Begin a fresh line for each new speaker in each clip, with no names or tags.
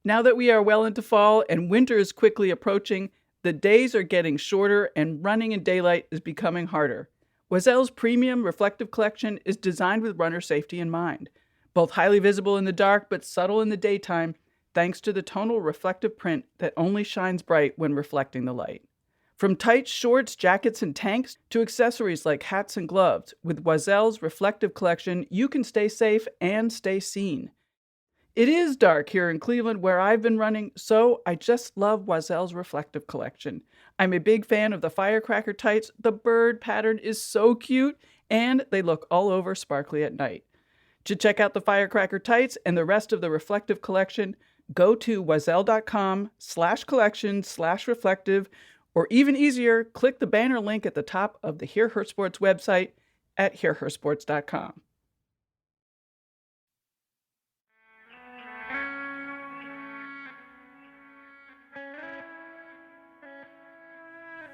Now that we are well into fall and winter is quickly approaching, the days are getting shorter and running in daylight is becoming harder. Oisel's premium reflective collection is designed with runner safety in mind. Both highly visible in the dark but subtle in the daytime, thanks to the tonal reflective print that only shines bright when reflecting the light. From tights, shorts, jackets, and tanks to accessories like hats and gloves, with Oisel's reflective collection, you can stay safe and stay seen. It is dark here in Cleveland where I've been running, so I just love Oisel's reflective collection. I'm a big fan of the firecracker tights. The bird pattern is so cute, and they look all over sparkly at night. To check out the firecracker tights and the rest of the reflective collection, go to oisel.com/collection/reflective, or even easier, click the banner link at the top of the Hear Her Sports website at hearhersports.com.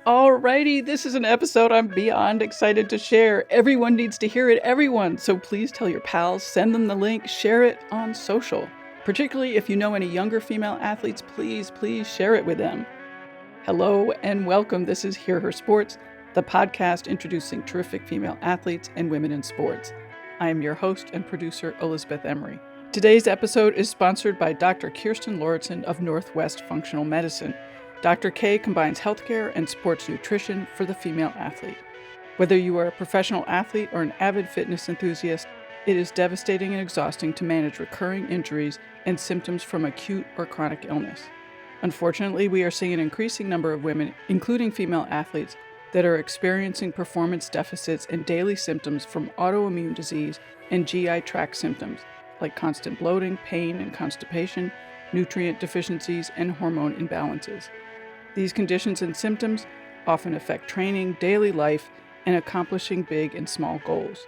Alrighty, this is an episode I'm beyond excited to share. Everyone needs to hear it, everyone. So please tell your pals, send them the link, share it on social. Particularly if you know any younger female athletes, please share it with them. Hello and welcome. This is Hear Her Sports, the podcast introducing terrific female athletes and women in sports. I am your host and producer, Elizabeth Emery. Today's episode is sponsored by Dr. Kirsten Lauritsen of Northwest Functional Medicine. Dr. K combines healthcare and sports nutrition for the female athlete. Whether you are a professional athlete or an avid fitness enthusiast, it is devastating and exhausting to manage recurring injuries and symptoms from acute or chronic illness. Unfortunately, we are seeing an increasing number of women, including female athletes, that are experiencing performance deficits and daily symptoms from autoimmune disease and GI tract symptoms, like constant bloating, pain, and constipation, nutrient deficiencies, and hormone imbalances. These conditions and symptoms often affect training, daily life, and accomplishing big and small goals.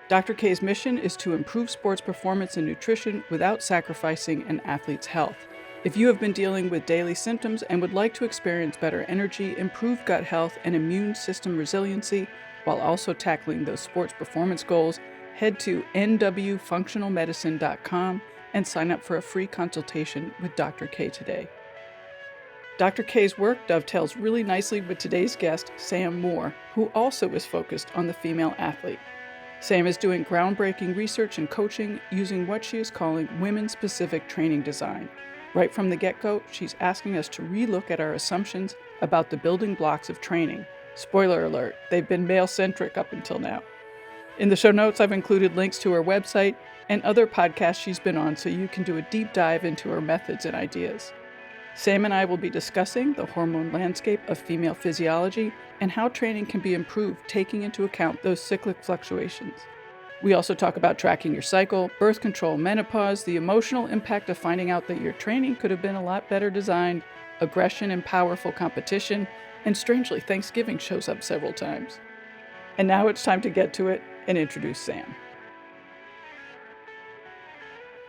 Dr. K's mission is to improve sports performance and nutrition without sacrificing an athlete's health. If you have been dealing with daily symptoms and would like to experience better energy, improved gut health, and immune system resiliency, while also tackling those sports performance goals, head to nwfunctionalmedicine.com and sign up for a free consultation with Dr. K today. Dr. K's work dovetails really nicely with today's guest, Sam Moore, who also is focused on the female athlete. Sam is doing groundbreaking research and coaching using what she is calling women-specific training design. Right from the get-go, she's asking us to relook at our assumptions about the building blocks of training. Spoiler alert, they've been male-centric up until now. In the show notes, I've included links to her website and other podcasts she's been on so you can do a deep dive into her methods and ideas. Sam and I will be discussing the hormone landscape of female physiology and how training can be improved, taking into account those cyclic fluctuations. We also talk about tracking your cycle, birth control, menopause, the emotional impact of finding out that your training could have been a lot better designed, aggression and powerful competition, and strangely, Thanksgiving shows up several times. And now it's time to get to it and introduce Sam.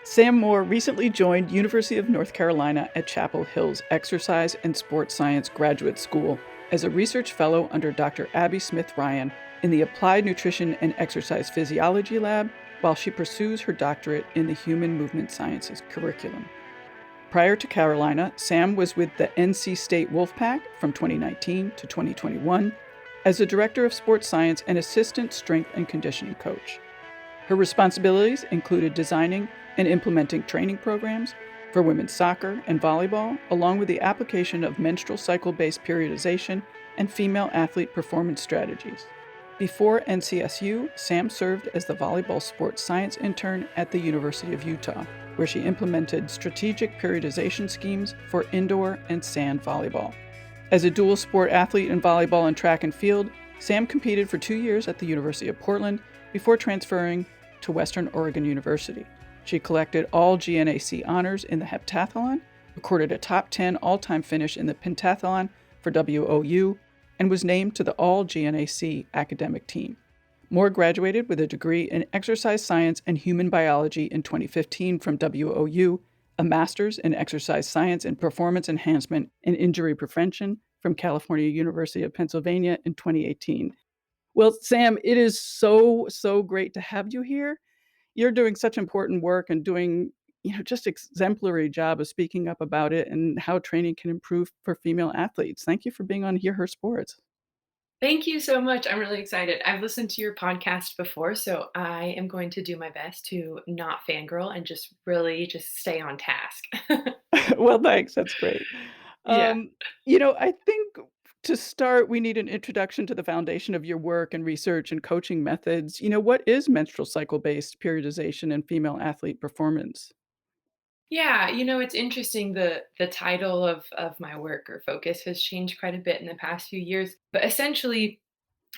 Sam Moore recently joined University of North Carolina at Chapel Hill's Exercise and Sports Science Graduate School as a research fellow under Dr. Abby Smith-Ryan in the Applied Nutrition and Exercise Physiology Lab, while she pursues her doctorate in the Human Movement Sciences curriculum. Prior to Carolina, Sam was with the NC State Wolfpack from 2019 to 2021 as the Director of Sports Science and Assistant Strength and Conditioning Coach. Her responsibilities included designing and implementing training programs for women's soccer and volleyball, along with the application of menstrual cycle-based periodization and female athlete performance strategies. Before NCSU, Sam served as the volleyball sports science intern at the University of Utah, where she implemented strategic periodization schemes for indoor and sand volleyball. As a dual sport athlete in volleyball and track and field, Sam competed for 2 years at the University of Portland before transferring to Western Oregon University. She collected all GNAC honors in the heptathlon, recorded a top 10 all-time finish in the pentathlon for WOU, and was named to the all-GNAC academic team. Moore graduated with a degree in exercise science and human biology in 2015 from WOU, a master's in exercise science and performance enhancement and injury prevention from California University of Pennsylvania in 2018. Well, Sam, it is so great to have you here. You're doing such important work and doing just exemplary job of speaking up about it and how training can improve for female athletes. Thank you for being on Hear Her Sports.
Thank you so much. I'm really excited. I've listened to your podcast before, so I am going to do my best to not fangirl and just really just stay on task.
Well, thanks. That's great.
Yeah.
Um, I think to start, we need an introduction to the foundation of your work and research and coaching methods. What is menstrual cycle based periodization in female athlete performance?
Yeah, it's interesting the title of my work or focus has changed quite a bit in the past few years. But essentially,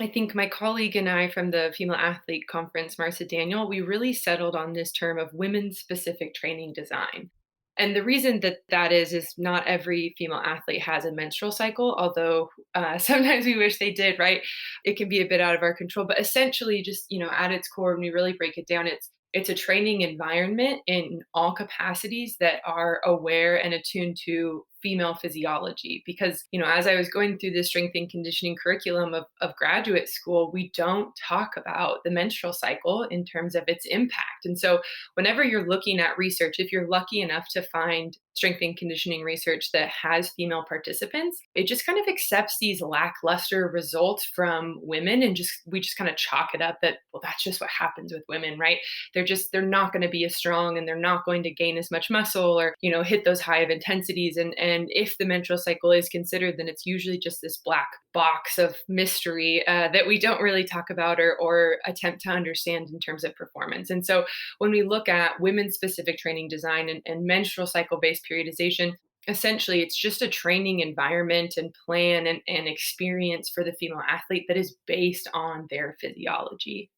I think my colleague and I from the Female Athlete Conference, Marcia Daniel, we really settled on this term of women's specific training design. And the reason that that is not every female athlete has a menstrual cycle, although sometimes we wish they did, right? It can be a bit out of our control, but essentially, just at its core, when we really break it down, it's a training environment in all capacities that are aware and attuned to female physiology. Because, as I was going through the strength and conditioning curriculum of graduate school, we don't talk about the menstrual cycle in terms of its impact. And so, whenever you're looking at research, if you're lucky enough to find strength and conditioning research that has female participants, it just kind of accepts these lackluster results from women and just we just kind of chalk it up that, well, that's just what happens with women, right? They're not going to be as strong and they're not going to gain as much muscle or hit those high of intensities. And if the menstrual cycle is considered, then it's usually just this black box of mystery that we don't really talk about or attempt to understand in terms of performance. And so when we look at women specific training design and menstrual cycle based periodization, essentially it's just a training environment and plan and experience for the female athlete that is based on their physiology.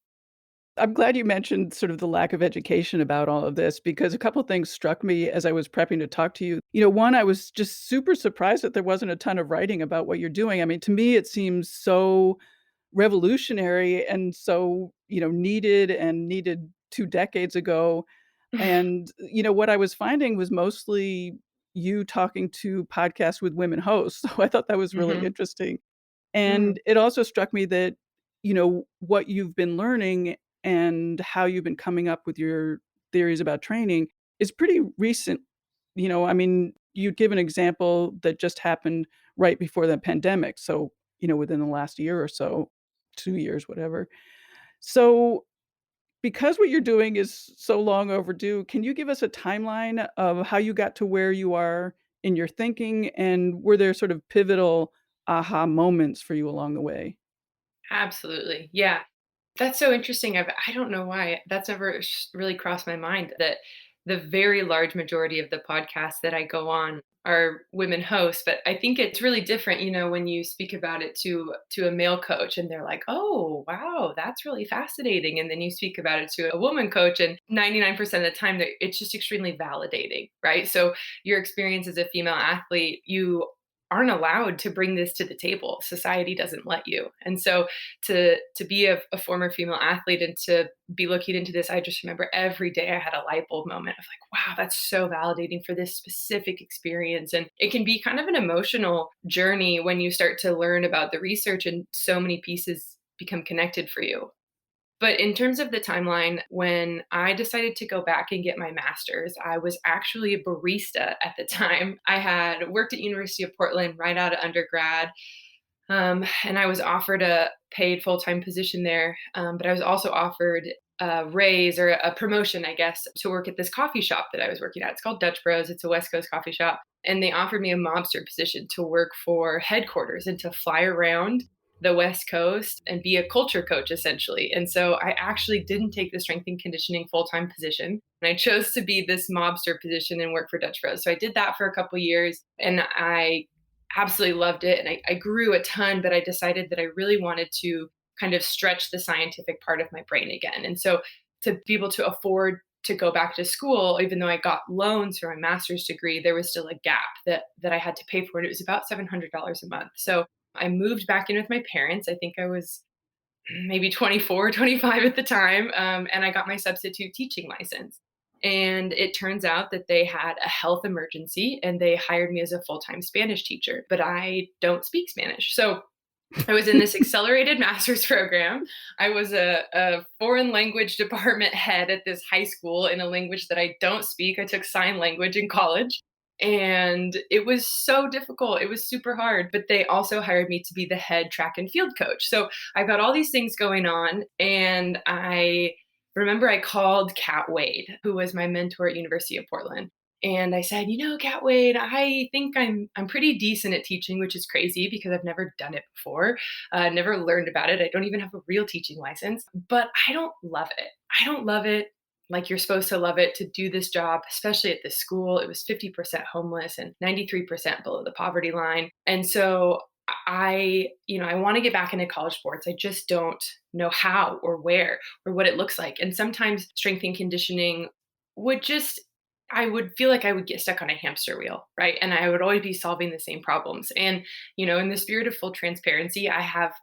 I'm glad you mentioned sort of the lack of education about all of this because a couple things struck me as I was prepping to talk to you. One, I was just super surprised that there wasn't a ton of writing about what you're doing. I mean, to me, it seems so revolutionary and so, needed and needed 2 decades ago. And, what I was finding was mostly you talking to podcasts with women hosts. So I thought that was really
Hmm.
interesting.
Mm,
And it also struck me that, what you've been learning and how you've been coming up with your theories about training is pretty recent. I mean, you give an example that just happened right before the pandemic. So, within the last year or so, 2 years, whatever. So, because what you're doing is so long overdue, can you give us a timeline of how you got to where you are in your thinking? And were there sort of pivotal aha moments for you along the way?
absolutely. Yeah. That's so interesting. I don't know why that's never really crossed my mind that the very large majority of the podcasts that I go on are women hosts, but I think it's really different, when you speak about it to a male coach and they're like, "Oh, wow, that's really fascinating." And then you speak about it to a woman coach and 99% of the time it's just extremely validating, right? So your experience as a female athlete, you aren't allowed to bring this to the table. Society doesn't let you. And so to be a former female athlete and to be looking into this, I just remember every day I had a light bulb moment of like, wow, that's so validating for this specific experience. And it can be kind of an emotional journey when you start to learn about the research and so many pieces become connected for you. But in terms of the timeline, when I decided to go back and get my master's, I was actually a barista at the time. I had worked at University of Portland right out of undergrad, and I was offered a paid full time position there. But I was also offered a raise or a promotion, I guess, to work at this coffee shop that I was working at. It's called Dutch Bros. It's a West Coast coffee shop. And they offered me a mobster position to work for headquarters and to fly around the West Coast and be a culture coach essentially. And so I actually didn't take the strength and conditioning full time position. And I chose to be this mobster position and work for Dutch Bros. So I did that for a couple years and I absolutely loved it. And I grew a ton, but I decided that I really wanted to kind of stretch the scientific part of my brain again. And so to be able to afford to go back to school, even though I got loans for my master's degree, there was still a gap that I had to pay for. And it was about $700 a month. So I moved back in with my parents. I think I was maybe 24, 25 at the time. And I got my substitute teaching license. And it turns out that they had a health emergency and they hired me as a full time Spanish teacher, but I don't speak Spanish. So I was in this accelerated master's program. I was a foreign language department head at this high school in a language that I don't speak. I took sign language in college. And it was so difficult. It was super hard. But they also hired me to be the head track and field coach. So I've got all these things going on. And I remember I called Kat Wade, who was my mentor at University of Portland. And I said, Kat Wade, I think I'm pretty decent at teaching, which is crazy because I've never done it before, never learned about it. I don't even have a real teaching license, but I don't love it. I don't love it like you're supposed to love it to do this job, especially at this school. It was 50% homeless and 93% below the poverty line. And so I want to get back into college sports. I just don't know how or where or what it looks like. And sometimes strength and conditioning would just I would feel like I would get stuck on a hamster wheel, right? And I would always be solving the same problems. And, in the spirit of full transparency, I have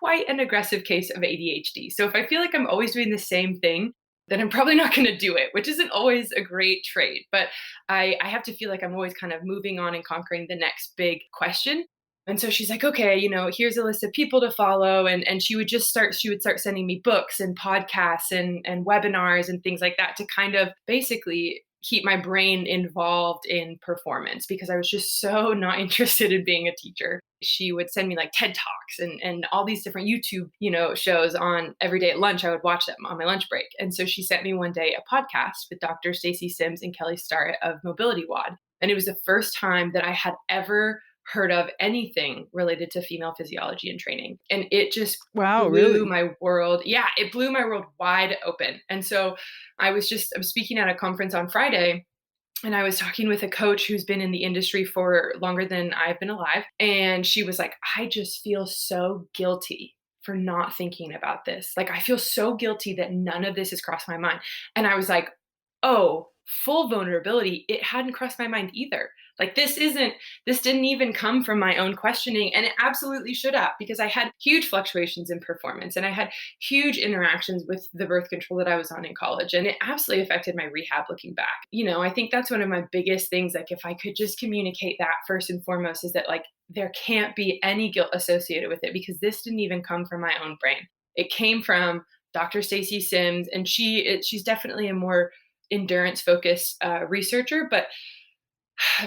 quite an aggressive case of ADHD. So if I feel like I'm always doing the same thing, then I'm probably not going to do it, which isn't always a great trait. But I have to feel like I'm always kind of moving on and conquering the next big question. And so she's like, okay, here's a list of people to follow. And she would start sending me books and podcasts and webinars and things like that to kind of basically keep my brain involved in performance because I was just so not interested in being a teacher. She would send me like TED Talks and all these different YouTube, shows on every day at lunch. I would watch them on my lunch break. And so she sent me one day a podcast with Dr. Stacey Sims and Kelly Starrett of Mobility WOD. And it was the first time that I had ever heard of anything related to female physiology and training. And it just
Wow,
blew
really?
my world. Yeah, it blew my world wide open. And so I'm speaking at a conference on Friday, and I was talking with a coach who's been in the industry for longer than I've been alive. And she was like, I just feel so guilty for not thinking about this. Like, I feel so guilty that none of this has crossed my mind. And I was like, oh, full vulnerability. It hadn't crossed my mind either. Like, this didn't even come from my own questioning. And it absolutely should have, because I had huge fluctuations in performance and I had huge interactions with the birth control that I was on in college. And it absolutely affected my rehab looking back. I think that's one of my biggest things. Like, if I could just communicate that first and foremost, is that like, there can't be any guilt associated with it because this didn't even come from my own brain. It came from Dr. Stacey Sims, and she's definitely a more endurance focused researcher. But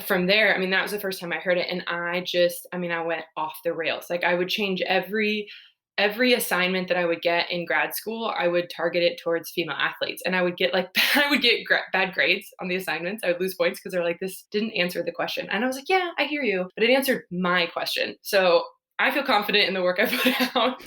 from there, I mean, that was the first time I heard it. And I went off the rails. Like, I would change every assignment that I would get in grad school, I would target it towards female athletes. And I would get like, bad grades on the assignments. I would lose points because they're like, this didn't answer the question. And I was like, yeah, I hear you, but it answered my question. So I feel confident in the work I put out.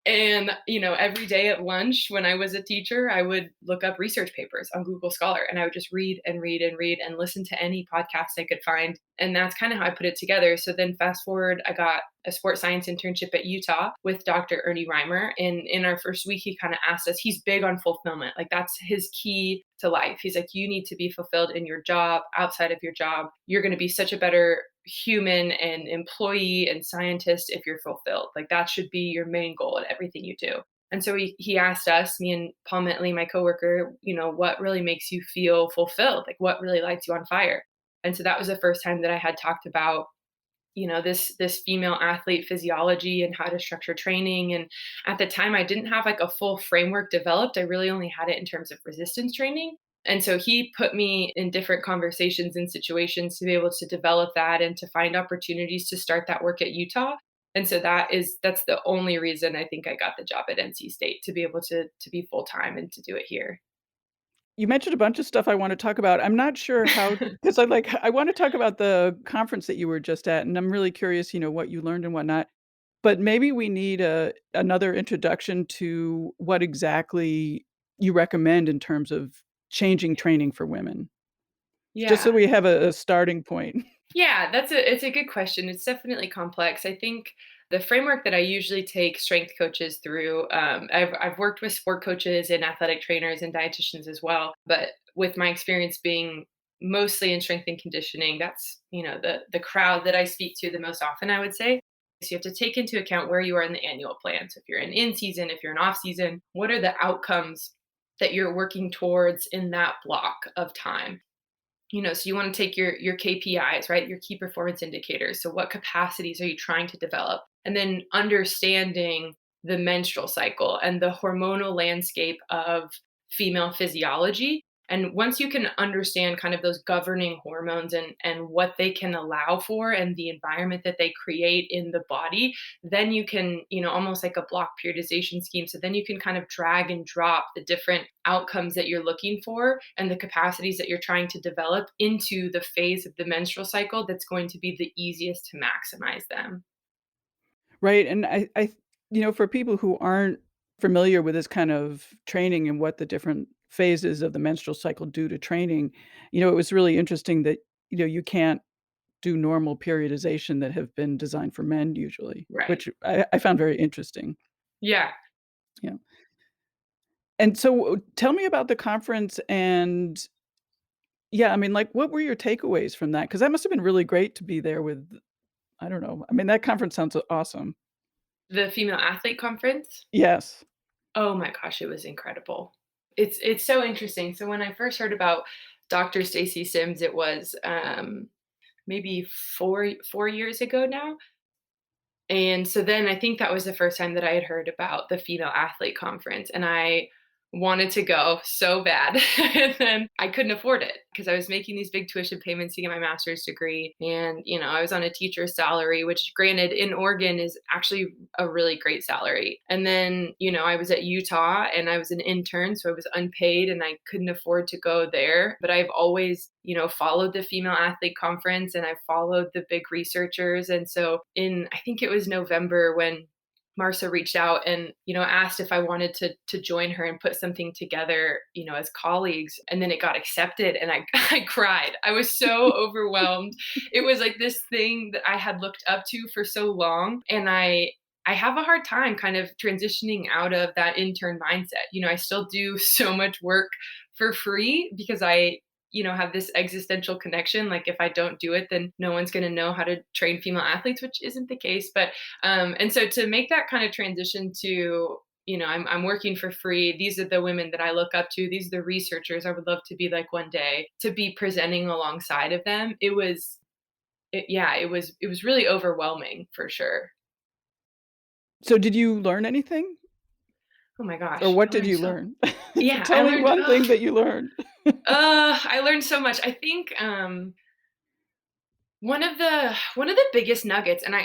And, every day at lunch when I was a teacher, I would look up research papers on Google Scholar and I would just read and read and read and listen to any podcast I could find. And that's kind of how I put it together. So then fast forward, I got a sports science internship at Utah with Dr. Ernie Reimer. And in our first week, he kind of asked us, he's big on fulfillment. Like, that's his key to life. He's like, you need to be fulfilled in your job, outside of your job. You're going to be such a better human and employee and scientist if you're fulfilled. Like, that should be your main goal at everything you do. And so he asked us, me and Paul Mentley, my coworker, what really makes you feel fulfilled? Like, what really lights you on fire? And so that was the first time that I had talked about, this female athlete physiology and how to structure training. And at the time, I didn't have like a full framework developed. I really only had it in terms of resistance training. And so he put me in different conversations and situations to be able to develop that and to find opportunities to start that work at Utah. And so that's the only reason I think I got the job at NC State, to be able to be full time and to do it here.
You mentioned a bunch of stuff I wanna talk about. I'm not sure how, because I wanna talk about the conference that you were just at, and I'm really curious, what you learned and whatnot. But maybe we need another introduction to what exactly you recommend in terms of changing training for women, just so
Yeah.
we have a starting point.
Yeah, it's a good question. It's definitely complex. I think the framework that I usually take strength coaches through, I've worked with sport coaches and athletic trainers and dietitians as well, but with my experience being mostly in strength and conditioning, that's the crowd that I speak to the most often, I would say. So you have to take into account where you are in the annual plan. So if you're in season, if you're in off season, what are the outcomes that you're working towards in that block of time? So you want to take your KPIs, right? Your key performance indicators. So what capacities are you trying to develop? And then understanding the menstrual cycle and the hormonal landscape of female physiology. And once you can understand kind of those governing hormones and what they can allow for and the environment that they create in the body, then you can, almost like a block periodization scheme. So then you can kind of drag and drop the different outcomes that you're looking for and the capacities that you're trying to develop into the phase of the menstrual cycle that's going to be the easiest to maximize them.
Right, and for people who aren't familiar with this kind of training and what the different phases of the menstrual cycle do to training, it was really interesting that, you can't do normal periodization that have been designed for men usually,
Right.
which I found very interesting.
Yeah.
Yeah. And so tell me about the conference and yeah, I mean, like, what were your takeaways from that? Because that must have been really great to be there with I don't know. I mean, that conference sounds awesome.
The female athlete conference.
Yes.
Oh my gosh, it was incredible. It's so interesting. So when I first heard about Dr. Stacy Sims, it was maybe four years ago now. And so then I think that was the first time that I had heard about the female athlete conference, and I wanted to go so bad. And then I couldn't afford it because I was making these big tuition payments to get my master's degree. And, I was on a teacher's salary, which granted in Oregon is actually a really great salary. And then, I was at Utah and I was an intern, so I was unpaid and I couldn't afford to go there. But I've always, followed the female athlete conference and I followed the big researchers. And so I think it was November when Marcia reached out and, asked if I wanted to join her and put something together, as colleagues. And then it got accepted and I I cried. I was so overwhelmed. It was like this thing that I had looked up to for so long. And I have a hard time kind of transitioning out of that intern mindset. I still do so much work for free because I have this existential connection. Like if I don't do it, then no one's going to know how to train female athletes, which isn't the case. But and so to make that kind of transition to, I'm working for free. These are the women that I look up to. These are the researchers I would love to be like one day. To be presenting alongside of them, it was really overwhelming for sure.
So did you learn anything?
Oh my
Or
gosh,
what
I
did
learned
you
so.
learn?
Yeah, I
Tell me
learned.
one thing that you learned.
I learned so much. I think one of the biggest nuggets, and I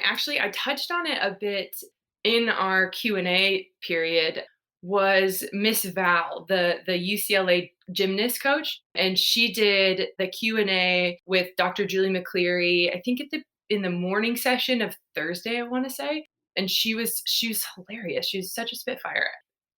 touched on it a bit in our Q&A period, was Miss Val, the UCLA gymnast coach, and she did the Q&A with Dr. Julie McCleary, I think in the morning session of Thursday, I want to say. And she was hilarious. She was such a spitfire.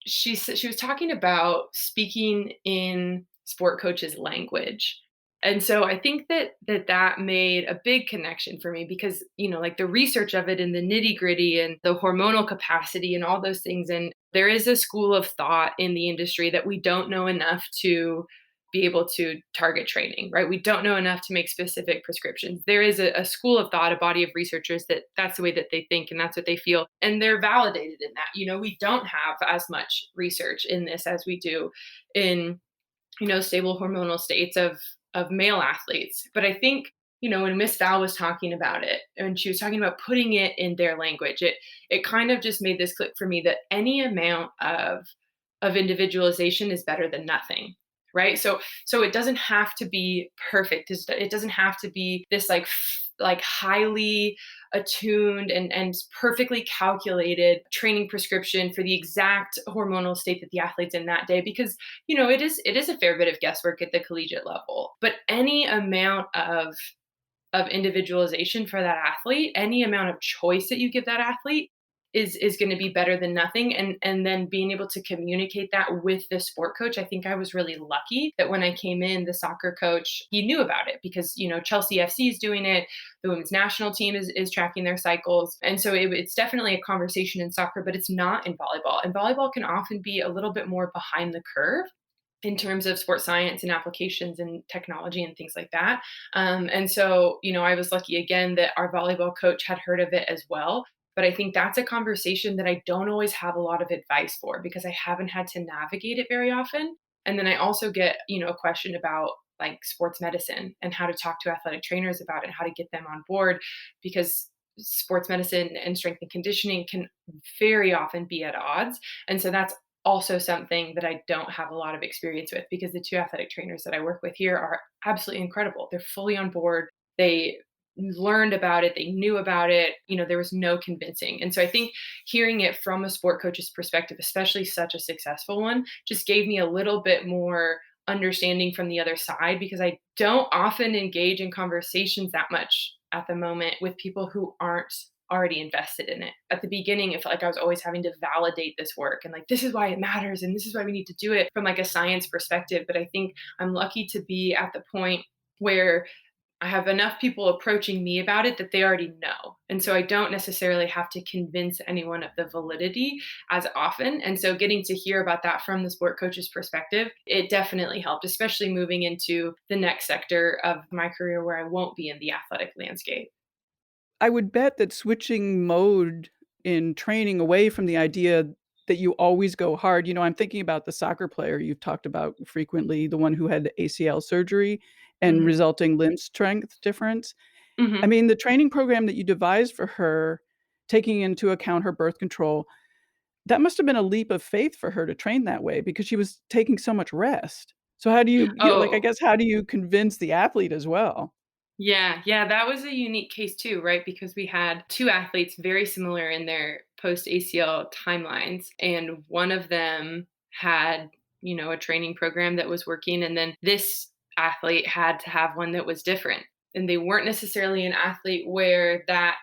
She was talking about speaking in sport coaches language. And so I think that made a big connection for me because, like the research of it and the nitty-gritty and the hormonal capacity and all those things. And there is a school of thought in the industry that we don't know enough to be able to target training, right? We don't know enough to make specific prescriptions. There is a school of thought, a body of researchers that's the way that they think and that's what they feel. And they're validated in that. We don't have as much research in this as we do in stable hormonal states of male athletes. But I think, when Miss Val was talking about it and she was talking about putting it in their language, it kind of just made this click for me that any amount of individualization is better than nothing. Right. So it doesn't have to be perfect. It doesn't have to be this like highly attuned and perfectly calculated training prescription for the exact hormonal state that the athlete's in that day because it is a fair bit of guesswork at the collegiate level, but any amount of individualization for that athlete, any amount of choice that you give that athlete is going to be better than nothing. And then being able to communicate that with the sport coach, I think I was really lucky that when I came in, the soccer coach, he knew about it because Chelsea FC is doing it, the women's national team is tracking their cycles, and so it's definitely a conversation in soccer, but it's not in volleyball. And volleyball can often be a little bit more behind the curve in terms of sports science and applications and technology and things like that. And so, I was lucky again that our volleyball coach had heard of it as well. But I think that's a conversation that I don't always have a lot of advice for because I haven't had to navigate it very often. And then I also get, a question about like sports medicine and how to talk to athletic trainers about it and how to get them on board, because sports medicine and strength and conditioning can very often be at odds. And so that's also something that I don't have a lot of experience with, because the two athletic trainers that I work with here are absolutely incredible. They're fully on board. They learned about it, they knew about it, there was no convincing. And so I think hearing it from a sport coach's perspective, especially such a successful one, just gave me a little bit more understanding from the other side, because I don't often engage in conversations that much at the moment with people who aren't already invested in it. At the beginning, it felt like I was always having to validate this work and like, this is why it matters and this is why we need to do it from like a science perspective. But I think I'm lucky to be at the point where I have enough people approaching me about it that they already know. And so I don't necessarily have to convince anyone of the validity as often. And so getting to hear about that from the sport coach's perspective, it definitely helped, especially moving into the next sector of my career where I won't be in the athletic landscape.
I would bet that switching mode in training away from the idea that you always go hard. I'm thinking about the soccer player you've talked about frequently, the one who had the ACL surgery and
Mhm.
resulting limb strength difference. I
Mhm.
mean, the training program that you devised for her, taking into account her birth control, that must have been a leap of faith for her to train that way because she was taking so much rest. So how do like, I
Oh,
guess, how do you convince the athlete as well?
yeah, yeah, that was a unique case too, right? Because we had two athletes very similar in their post ACL timelines, and one of them had, a training program that was working, and then this athlete had to have one that was different. And they weren't necessarily an athlete where that,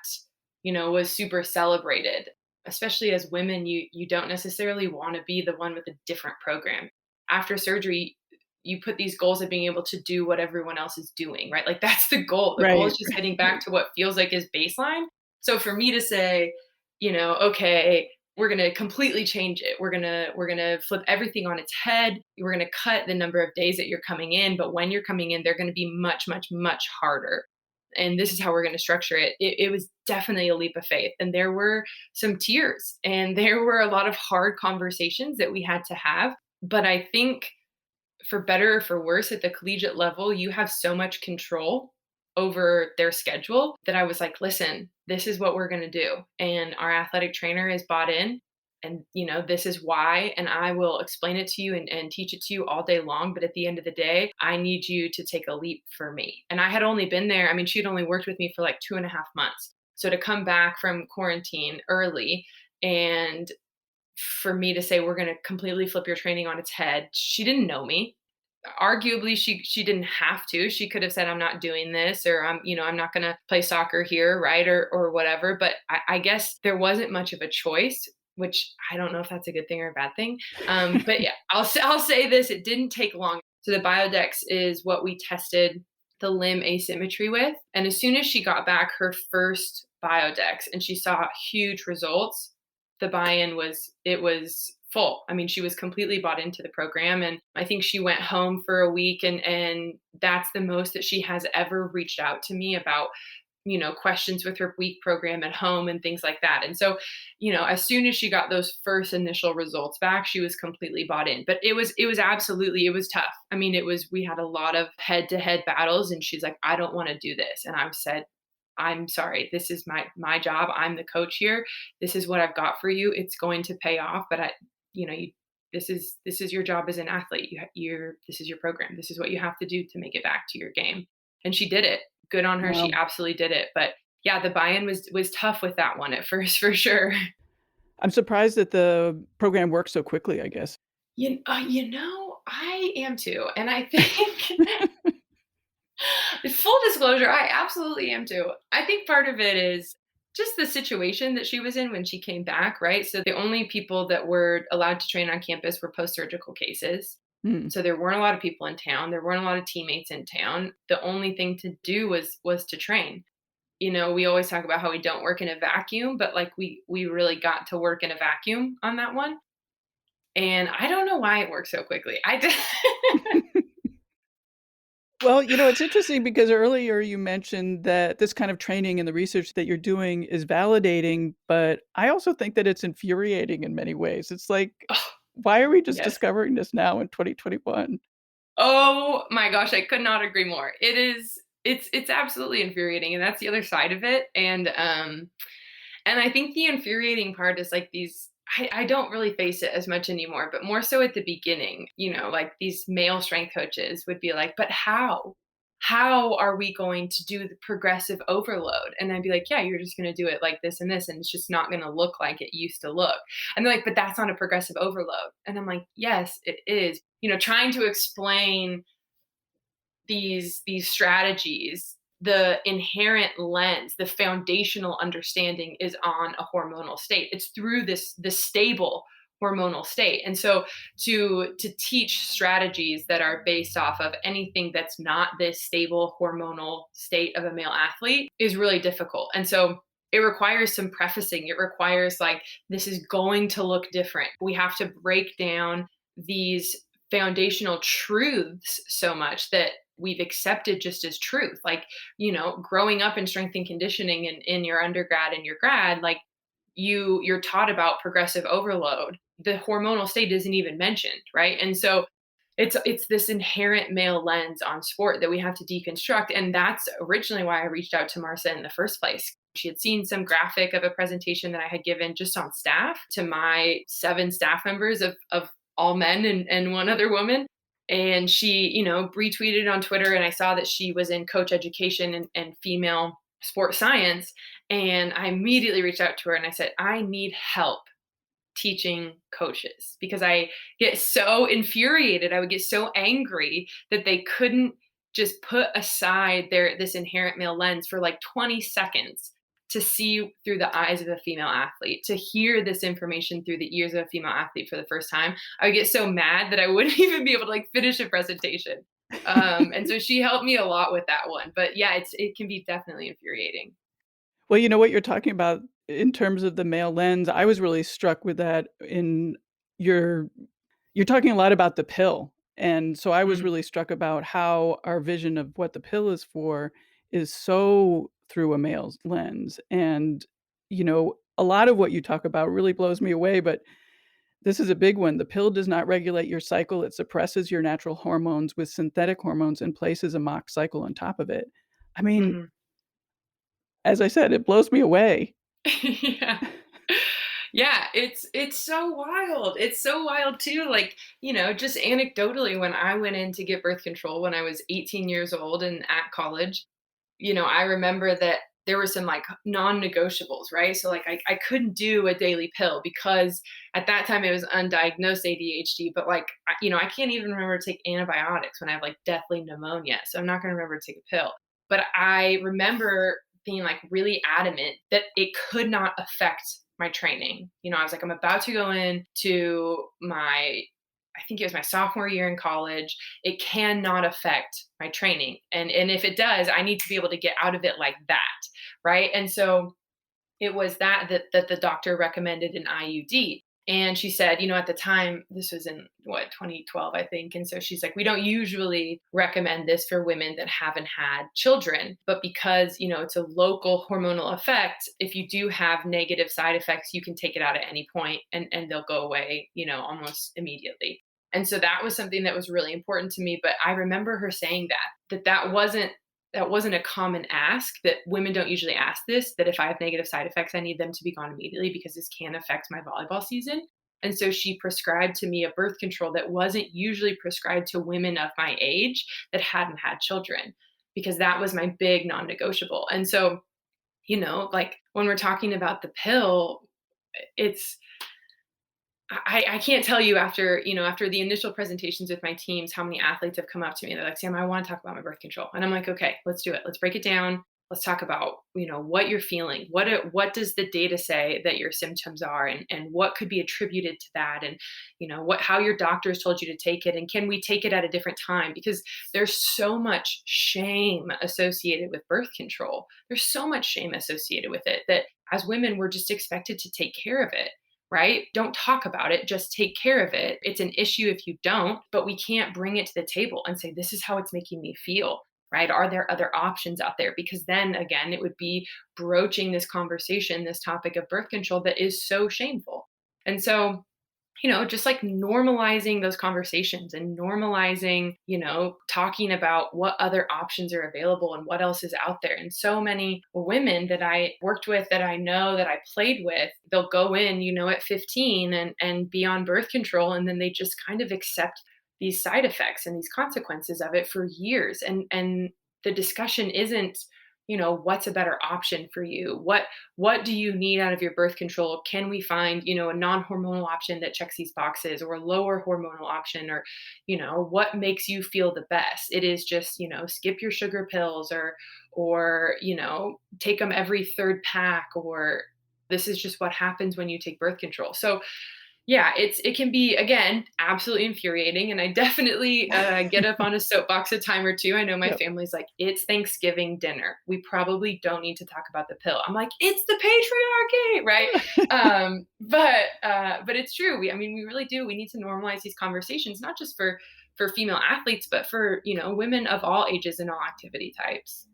was super celebrated. Especially as women, you don't necessarily want to be the one with a different program. After surgery, you put these goals of being able to do what everyone else is doing, right? Like that's the goal. The goal
Right,
is just getting back
right.
to what feels like is baseline. So for me to say, okay, we're going to completely change it. We're going to flip everything on its head. We're going to cut the number of days that you're coming in, but when you're coming in, they're going to be much much much harder. And this is how we're going to structure it. It was definitely a leap of faith. And there were some tears and there were a lot of hard conversations that we had to have. But I think for better or for worse, at the collegiate level, you have so much control over their schedule that I was like, listen, this is what we're going to do. And our athletic trainer is bought in. And, this is why. And I will explain it to you and teach it to you all day long. But at the end of the day, I need you to take a leap for me. And I had only been there, I mean, she'd only worked with me for like 2.5 months. So to come back from quarantine early and for me to say we're going to completely flip your training on its head, she didn't know me. Arguably she didn't have to. She could have said I'm not doing this, or I'm not going to play soccer here, right, or whatever. But I guess there wasn't much of a choice, which I don't know if that's a good thing or a bad thing. But yeah, I'll say this: it didn't take long. So the biodex is what we tested the limb asymmetry with, and as soon as she got back her first biodex and she saw huge results, the buy-in was full. I mean, she was completely bought into the program, and I think she went home for a week, and that's the most that she has ever reached out to me about, questions with her week program at home and things like that. And so, as soon as she got those first initial results back, she was completely bought in. But it was absolutely, it was tough. I mean, we had a lot of head-to-head battles, and she's like, I don't want to do this. And I've said, I'm sorry, this is my job. I'm the coach here. This is what I've got for you. It's going to pay off, but you this is your job as an athlete. This is your program. This is what you have to do to make it back to your game. And she did it. Good on her. She
Wow.
absolutely did it. But yeah, the buy-in was tough with that one at first for sure.
I'm surprised that the program worked so quickly, I guess.
I am too. And I think full disclosure, I absolutely am too. I think part of it is just the situation that she was in when she came back, right? So the only people that were allowed to train on campus were post-surgical cases.
Hmm.
So there weren't a lot of people in town. There weren't a lot of teammates in town. The only thing to do was to train. We always talk about how we don't work in a vacuum, but like we really got to work in a vacuum on that one. And I don't know why it worked so quickly. I did.
Well, it's interesting because earlier you mentioned that this kind of training and the research that you're doing is validating, but I also think that it's infuriating in many ways. It's like,
Oh,
why are we just
yes.
discovering this now in 2021?
Oh my gosh, I could not agree more. It's absolutely infuriating, and that's the other side of it. And I think the infuriating part is like these I don't really face it as much anymore, but more so at the beginning, like these male strength coaches would be like, but how? How are we going to do the progressive overload? And I'd be like, yeah, you're just going to do it like this and this, and it's just not going to look like it used to look. And they're like, but that's not a progressive overload. And I'm like, yes, it is. Trying to explain these strategies, the inherent lens, the foundational understanding is on a hormonal state. It's through this stable hormonal state. And so to teach strategies that are based off of anything that's not this stable hormonal state of a male athlete is really difficult. And so it requires some prefacing. It requires like, this is going to look different. We have to break down these foundational truths so much that we've accepted just as truth. Like, growing up in strength and conditioning in your undergrad and your grad, like you're taught about progressive overload. The hormonal state isn't even mentioned, right? And so it's this inherent male lens on sport that we have to deconstruct. And that's originally why I reached out to Marcia in the first place. She had seen some graphic of a presentation that I had given just on staff to my 7 staff members of all men and one other woman. And she, retweeted on Twitter, and I saw that she was in coach education and female sports science. And I immediately reached out to her and I said, I need help teaching coaches because I get so infuriated. I would get so angry that they couldn't just put aside this inherent male lens for like 20 seconds to see through the eyes of a female athlete, to hear this information through the ears of a female athlete for the first time. I would get so mad that I wouldn't even be able to like finish a presentation. And so she helped me a lot with that one. But yeah, it can be definitely infuriating.
Well, you know what you're talking about in terms of the male lens. I was really struck with that in your you're talking a lot about the pill. And so I was
Mm,
really struck about how our vision of what the pill is for is so through a male's lens. And, a lot of what you talk about really blows me away, but this is a big one. The pill does not regulate your cycle. It suppresses your natural hormones with synthetic hormones and places a mock cycle on top of it. I mean,
mhm.
as I said, it blows me away.
Yeah. Yeah, it's so wild. It's so wild too. Like, just anecdotally, when I went in to get birth control when I was 18 years old and at college, I remember that there were some like non-negotiables, right? So like I couldn't do a daily pill because at that time it was undiagnosed ADHD, but like I can't even remember to take antibiotics when I have like deathly pneumonia. So I'm not gonna remember to take a pill. But I remember being like really adamant that it could not affect my training. I was like, I'm about to go into I think it was my sophomore year in college. It cannot affect my training. And if it does, I need to be able to get out of it like that. Right. And so it was that the doctor recommended an IUD. And she said, at the time, this was in 2012, I think. And so she's like, we don't usually recommend this for women that haven't had children. But because, it's a local hormonal effect, if you do have negative side effects, you can take it out at any point and they'll go away, almost immediately. And so that was something that was really important to me. But I remember her saying that wasn't a common ask, that women don't usually ask this, that if I have negative side effects, I need them to be gone immediately because this can affect my volleyball season. And so she prescribed to me a birth control that wasn't usually prescribed to women of my age that hadn't had children, because that was my big non negotiable. And so, like when we're talking about the pill, it's, I can't tell you after the initial presentations with my teams, how many athletes have come up to me. They're like, Sam, I want to talk about my birth control. And I'm like, okay, let's do it. Let's break it down. Let's talk about, what you're feeling. What does the data say that your symptoms are, and what could be attributed to that? And, how your doctors told you to take it. And can we take it at a different time? Because there's so much shame associated with birth control. There's so much shame associated with it that as women, we're just expected to take care of it, right? Don't talk about it, just take care of it. It's an issue if you don't, but we can't bring it to the table and say, this is how it's making me feel, right? Are there other options out there? Because then again, it would be broaching this conversation, this topic of birth control that is so shameful. And so just like normalizing those conversations and normalizing, talking about what other options are available and what else is out there. And so many women that I worked with, that I know, that I played with, they'll go in, at 15 and be on birth control, and then they just kind of accept these side effects and these consequences of it for years. And the discussion isn't, what's a better option for you? What do you need out of your birth control? Can we find, a non-hormonal option that checks these boxes, or a lower hormonal option, or, what makes you feel the best? It is just, skip your sugar pills, or, take them every third pack, or this is just what happens when you take birth control. So yeah, it can be, again, absolutely infuriating, and I definitely, get up on a soapbox a time or two. I know my
Yep.
family's like, "It's Thanksgiving dinner. We probably don't need to talk about the pill." I'm like, "It's the patriarchy," right? But it's true. We really do. We need to normalize these conversations, not just for female athletes, but for, women of all ages and all activity types.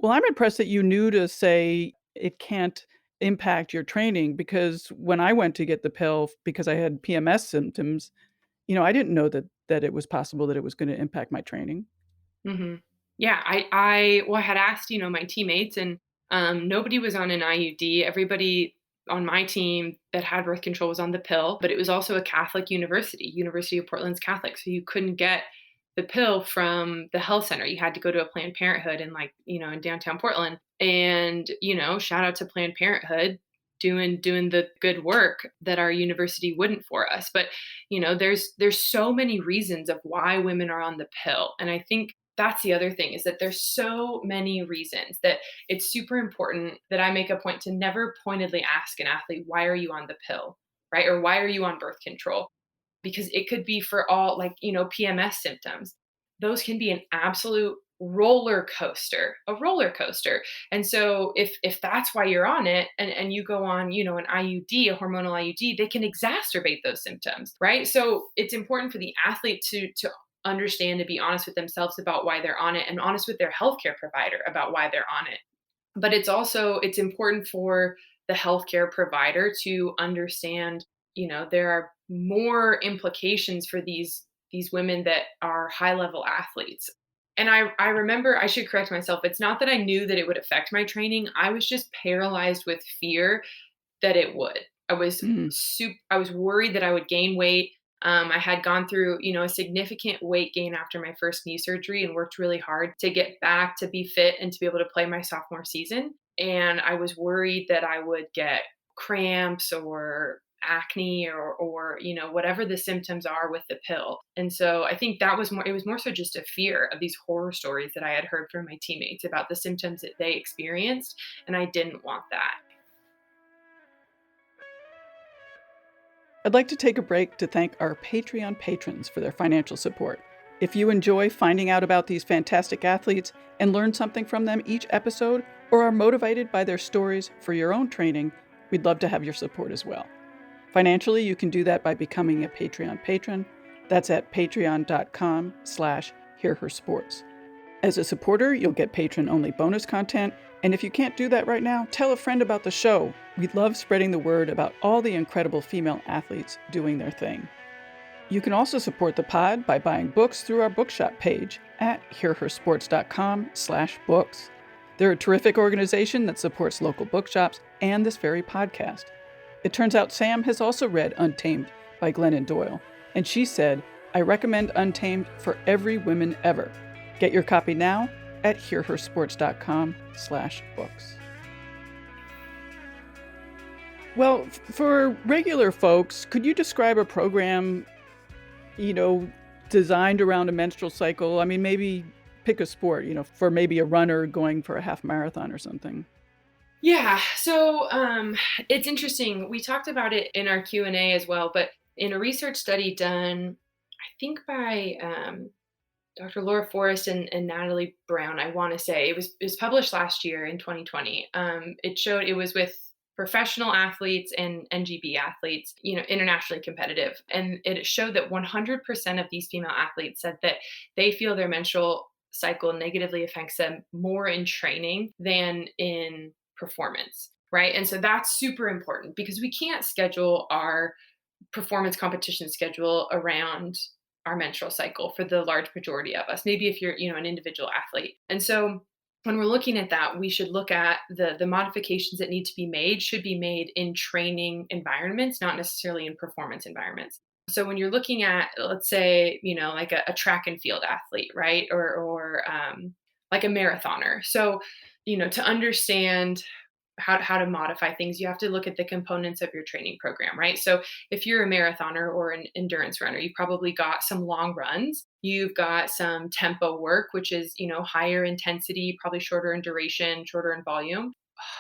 Well, I'm impressed that you knew to say it can't impact your training, because when I went to get the pill because I had PMS symptoms, I didn't know that it was possible that it was gonna impact my training.
Mhm. Yeah, I had asked, my teammates, and nobody was on an IUD. Everybody on my team that had birth control was on the pill, but it was also a Catholic university, University of Portland's Catholic, so you couldn't get the pill from the health center. You had to go to a Planned Parenthood in, like, in downtown Portland. And, shout out to Planned Parenthood doing the good work that our university wouldn't for us. But, there's so many reasons of why women are on the pill. And I think that's the other thing, is that there's so many reasons that it's super important that I make a point to never pointedly ask an athlete, why are you on the pill? Right? Or why are you on birth control? Because it could be for all, like, PMS symptoms. Those can be an absolute a roller coaster. And so if that's why you're on it, and you go on, an IUD, a hormonal IUD, they can exacerbate those symptoms, right? So it's important for the athlete to understand, to be honest with themselves about why they're on it, and honest with their healthcare provider about why they're on it. But it's important for the healthcare provider to understand, there are more implications for these women that are high level athletes. And I remember, I should correct myself, it's not that I knew that it would affect my training. I was just paralyzed with fear that it would.
Mm.
I was worried that I would gain weight. I had gone through, a significant weight gain after my first knee surgery, and worked really hard to get back to be fit and to be able to play my sophomore season. And I was worried that I would get cramps or acne, or whatever the symptoms are with the pill. And so I think it was more so just a fear of these horror stories that I had heard from my teammates about the symptoms that they experienced, and I didn't want that.
I'd like to take a break to thank our Patreon patrons for their financial support. If you enjoy finding out about these fantastic athletes and learn something from them each episode, or are motivated by their stories for your own training, we'd love to have your support as well. Financially, you can do that by becoming a Patreon patron. That's at patreon.com/hearhersports. As a supporter, you'll get patron-only bonus content, and if you can't do that right now, tell a friend about the show. We love spreading the word about all the incredible female athletes doing their thing. You can also support the pod by buying books through our bookshop page at hearhersports.com/books. They're a terrific organization that supports local bookshops and this very podcast. It turns out Sam has also read Untamed by Glennon Doyle, and she said, "I recommend Untamed for every woman ever." Get your copy now at hearhersports.com/books. Well, for regular folks, could you describe a program, you know, designed around a menstrual cycle? I mean, maybe pick a sport, for maybe a runner going for a half marathon or something.
Yeah. So it's interesting. We talked about it in our Q&A as well, but in a research study done, I think by Dr. Laura Forrest and Natalie Brown, I want to say it was published last year in 2020. It showed it was with professional athletes and NGB athletes, internationally competitive, and it showed that 100% of these female athletes said that they feel their menstrual cycle negatively affects them more in training than in performance. Right. And so that's super important, because we can't schedule our performance competition schedule around our menstrual cycle for the large majority of us. Maybe if you're, an individual athlete. And so when we're looking at that, we should look at the modifications that need to be made should be made in training environments, not necessarily in performance environments. So when you're looking at, let's say, like a track and field athlete, right, or like a marathoner. So, to understand how to modify things, you have to look at the components of your training program, right? So if you're a marathoner or an endurance runner, you probably got some long runs, you've got some tempo work, which is, higher intensity, probably shorter in duration, shorter in volume.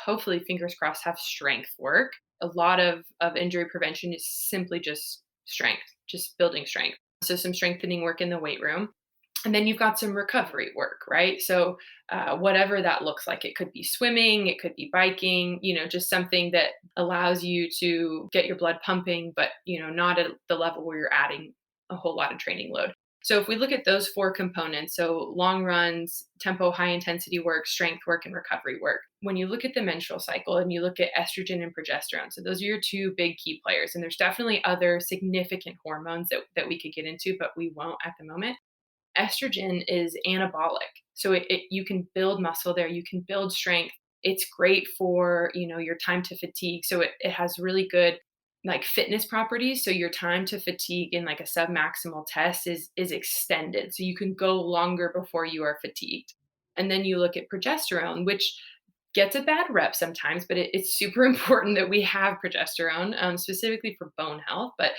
Hopefully, fingers crossed, have strength work. A lot of injury prevention is simply just strength, just building strength. So some strengthening work in the weight room. And then you've got some recovery work, right? So, whatever that looks like, it could be swimming, it could be biking, just something that allows you to get your blood pumping, but, not at the level where you're adding a whole lot of training load. So, if we look at those four components, so long runs, tempo, high intensity work, strength work, and recovery work, when you look at the menstrual cycle and you look at estrogen and progesterone, so those are your two big key players. And there's definitely other significant hormones that we could get into, but we won't at the moment. Estrogen is anabolic. So you can build muscle there, you can build strength. It's great for, your time to fatigue. So it has really good like fitness properties. So your time to fatigue in like a submaximal test is extended. So you can go longer before you are fatigued. And then you look at progesterone, which gets a bad rep sometimes, but it's super important that we have progesterone, specifically for bone health. But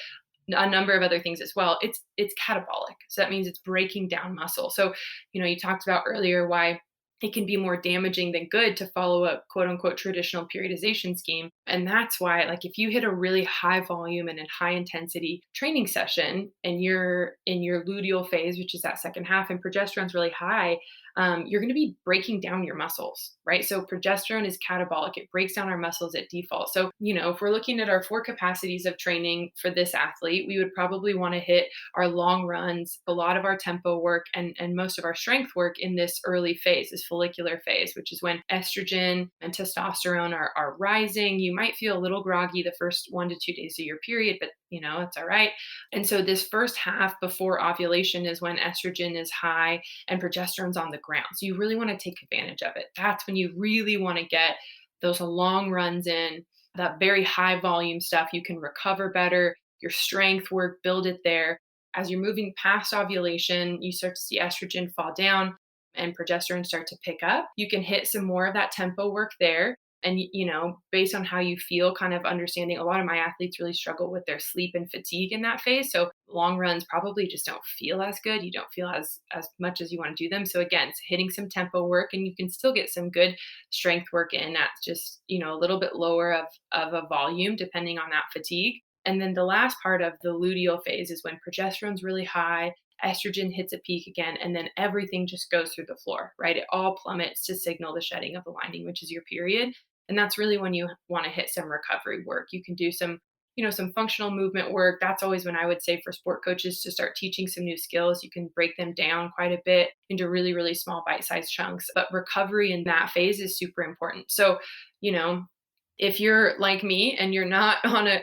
a number of other things as well. It's catabolic. So that means it's breaking down muscle. So, you talked about earlier why it can be more damaging than good to follow a quote unquote traditional periodization scheme. And that's why, like, if you hit a really high volume and a high intensity training session and you're in your luteal phase, which is that second half, and progesterone's really high, you're going to be breaking down your muscles, right? So progesterone is catabolic. It breaks down our muscles at default. So, if we're looking at our four capacities of training for this athlete, we would probably want to hit our long runs, a lot of our tempo work, and most of our strength work in this early phase, this follicular phase, which is when estrogen and testosterone are rising. You might feel a little groggy the first 1 to 2 days of your period, but it's all right. And so this first half before ovulation is when estrogen is high and progesterone's on the ground. So you really want to take advantage of it. That's when you really want to get those long runs in, that very high volume stuff. You can recover better, your strength work, build it there. As you're moving past ovulation, you start to see estrogen fall down and progesterone start to pick up. You can hit some more of that tempo work there. And, based on how you feel, kind of understanding, a lot of my athletes really struggle with their sleep and fatigue in that phase. So long runs probably just don't feel as good. You don't feel as much as you want to do them. So again, it's hitting some tempo work, and you can still get some good strength work in at just, a little bit lower of a volume depending on that fatigue. And then the last part of the luteal phase is when progesterone's really high, estrogen hits a peak again, and then everything just goes through the floor, right? It all plummets to signal the shedding of the lining, which is your period. And that's really when you want to hit some recovery work. You can do some functional movement work. That's always when I would say for sport coaches to start teaching some new skills. You can break them down quite a bit into really, really small bite-sized chunks. But recovery in that phase is super important. So, you know, if you're like me and you're not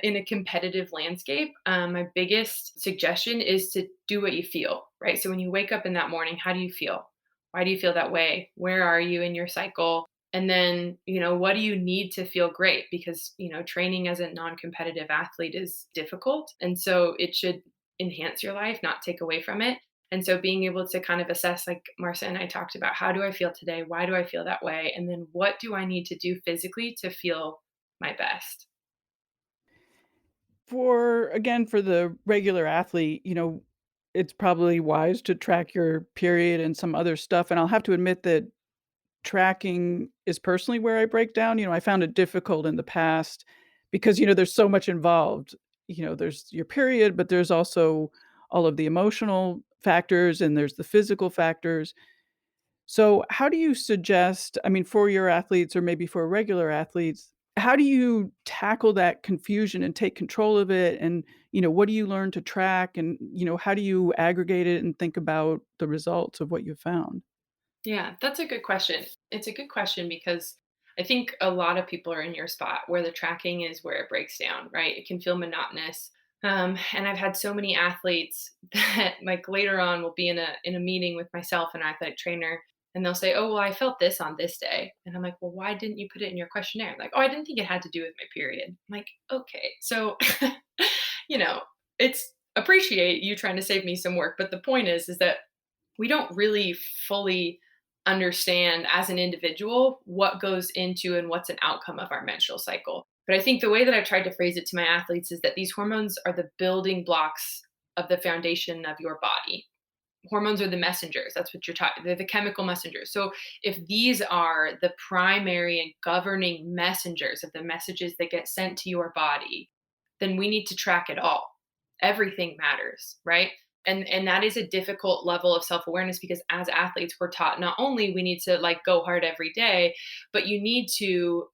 in a competitive landscape, my biggest suggestion is to do what you feel, right? So when you wake up in that morning, how do you feel? Why do you feel that way? Where are you in your cycle? And then, what do you need to feel great? Because, training as a non-competitive athlete is difficult. And so it should enhance your life, not take away from it. And so being able to kind of assess, like Marcia and I talked about, how do I feel today? Why do I feel that way? And then what do I need to do physically to feel my best?
For the regular athlete, it's probably wise to track your period and some other stuff, and I'll have to admit that tracking is personally where I break down. I found it difficult in the past because, there's so much involved. There's your period, but there's also all of the emotional factors and there's the physical factors. So, how do you suggest, I mean, for your athletes or maybe for regular athletes, how do you tackle that confusion and take control of it? And, what do you learn to track? And, how do you aggregate it and think about the results of what you found?
Yeah, that's a good question. It's a good question because I think a lot of people are in your spot where the tracking is where it breaks down, right? It can feel monotonous. And I've had so many athletes that like later on will be in a meeting with myself and an athletic trainer, and they'll say, "Oh, well, I felt this on this day," and I'm like, "Well, why didn't you put it in your questionnaire?" Like, "Oh, I didn't think it had to do with my period." I'm like, "Okay, so you know, it's appreciate you trying to save me some work, but the point is that we don't really fully understand as an individual what goes into and what's an outcome of our menstrual cycle. But I think the way that I tried to phrase it to my athletes is that these hormones are the building blocks of the foundation of your body. Hormones are the messengers. That's what you're talking. They're the chemical messengers. So if these are the primary and governing messengers of the messages that get sent to your body, then we need to track it all. Everything matters, right? And that is a difficult level of self-awareness because as athletes we're taught not only we need to like go hard every day, but you need to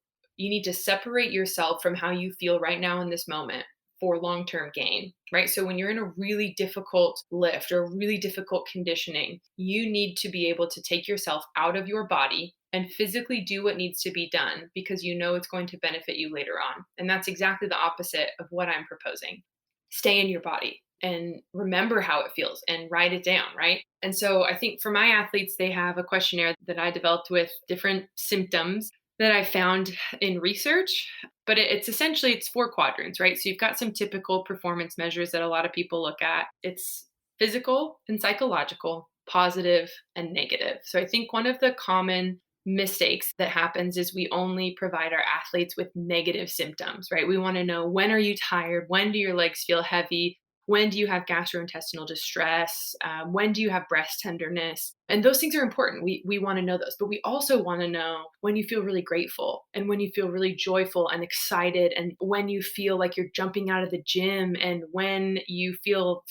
separate yourself from how you feel right now in this moment for long-term gain, right? So when you're in a really difficult lift or really difficult conditioning, you need to be able to take yourself out of your body and physically do what needs to be done because you know it's going to benefit you later on. And that's exactly the opposite of what I'm proposing. Stay in your body and remember how it feels and write it down, right? And so I think for my athletes, they have a questionnaire that I developed with different symptoms that I found in research, but it's essentially it's four quadrants, right? So you've got some typical performance measures that a lot of people look at. It's physical and psychological, positive and negative. So I think one of the common mistakes that happens is we only provide our athletes with negative symptoms, right? We want to know, when are you tired? When do your legs feel heavy? When do you have gastrointestinal distress? When do you have breast tenderness? And those things are important. We want to know those, but we also want to know when you feel really grateful and when you feel really joyful and excited, and when you feel like you're jumping out of the gym, and when you feel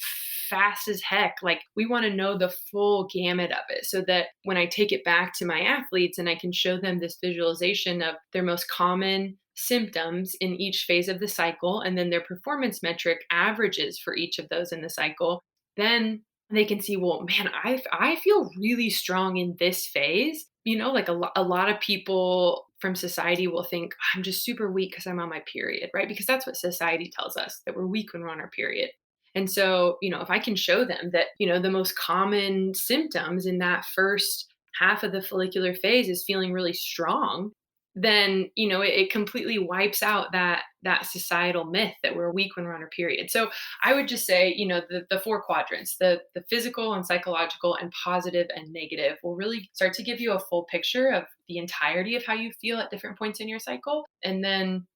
fast as heck. Like, we want to know the full gamut of it so that when I take it back to my athletes and I can show them this visualization of their most common symptoms in each phase of the cycle and then their performance metric averages for each of those in the cycle, then they can see, well, man, I feel really strong in this phase. Like a lot of people from society will think I'm just super weak because I'm on my period, right? Because that's what society tells us, that we're weak when we're on our period. And so, if I can show them that, the most common symptoms in that first half of the follicular phase is feeling really strong, then, it completely wipes out that societal myth that we're weak when we're on our period. So I would just say, the four quadrants, the physical and psychological and positive and negative, will really start to give you a full picture of the entirety of how you feel at different points in your cycle. And then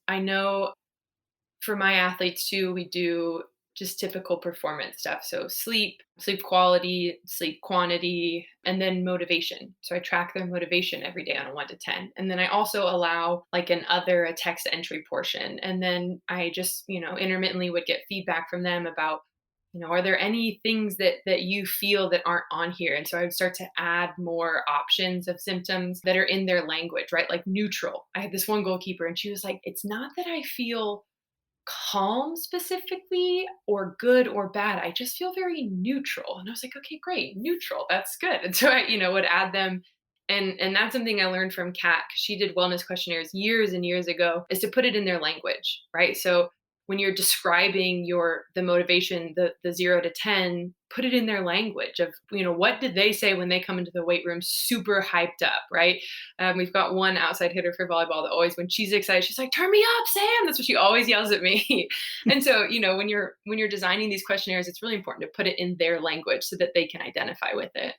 I know for my athletes too, we do just typical performance stuff. So sleep quality, sleep quantity, and then motivation. So I track their motivation every day on a 1 to 10. And then I also allow like a text entry portion. And then I just, intermittently would get feedback from them about, are there any things that you feel that aren't on here? And so I would start to add more options of symptoms that are in their language, right? Like neutral. I had this one goalkeeper and she was like, it's not that I feel calm specifically or good or bad. I just feel very neutral. And I was like, okay, great, neutral. That's good. And so I, would add them. And that's something I learned from Kat. She did wellness questionnaires years and years ago, is to put it in their language, right? So when you're describing the motivation, the 0 to 10, put it in their language of, what did they say when they come into the weight room super hyped up, right? We've got one outside hitter for volleyball that always, when she's excited, she's like, "Turn me up, Sam!" That's what she always yells at me. And so, when you're designing these questionnaires, it's really important to put it in their language so that they can identify with it.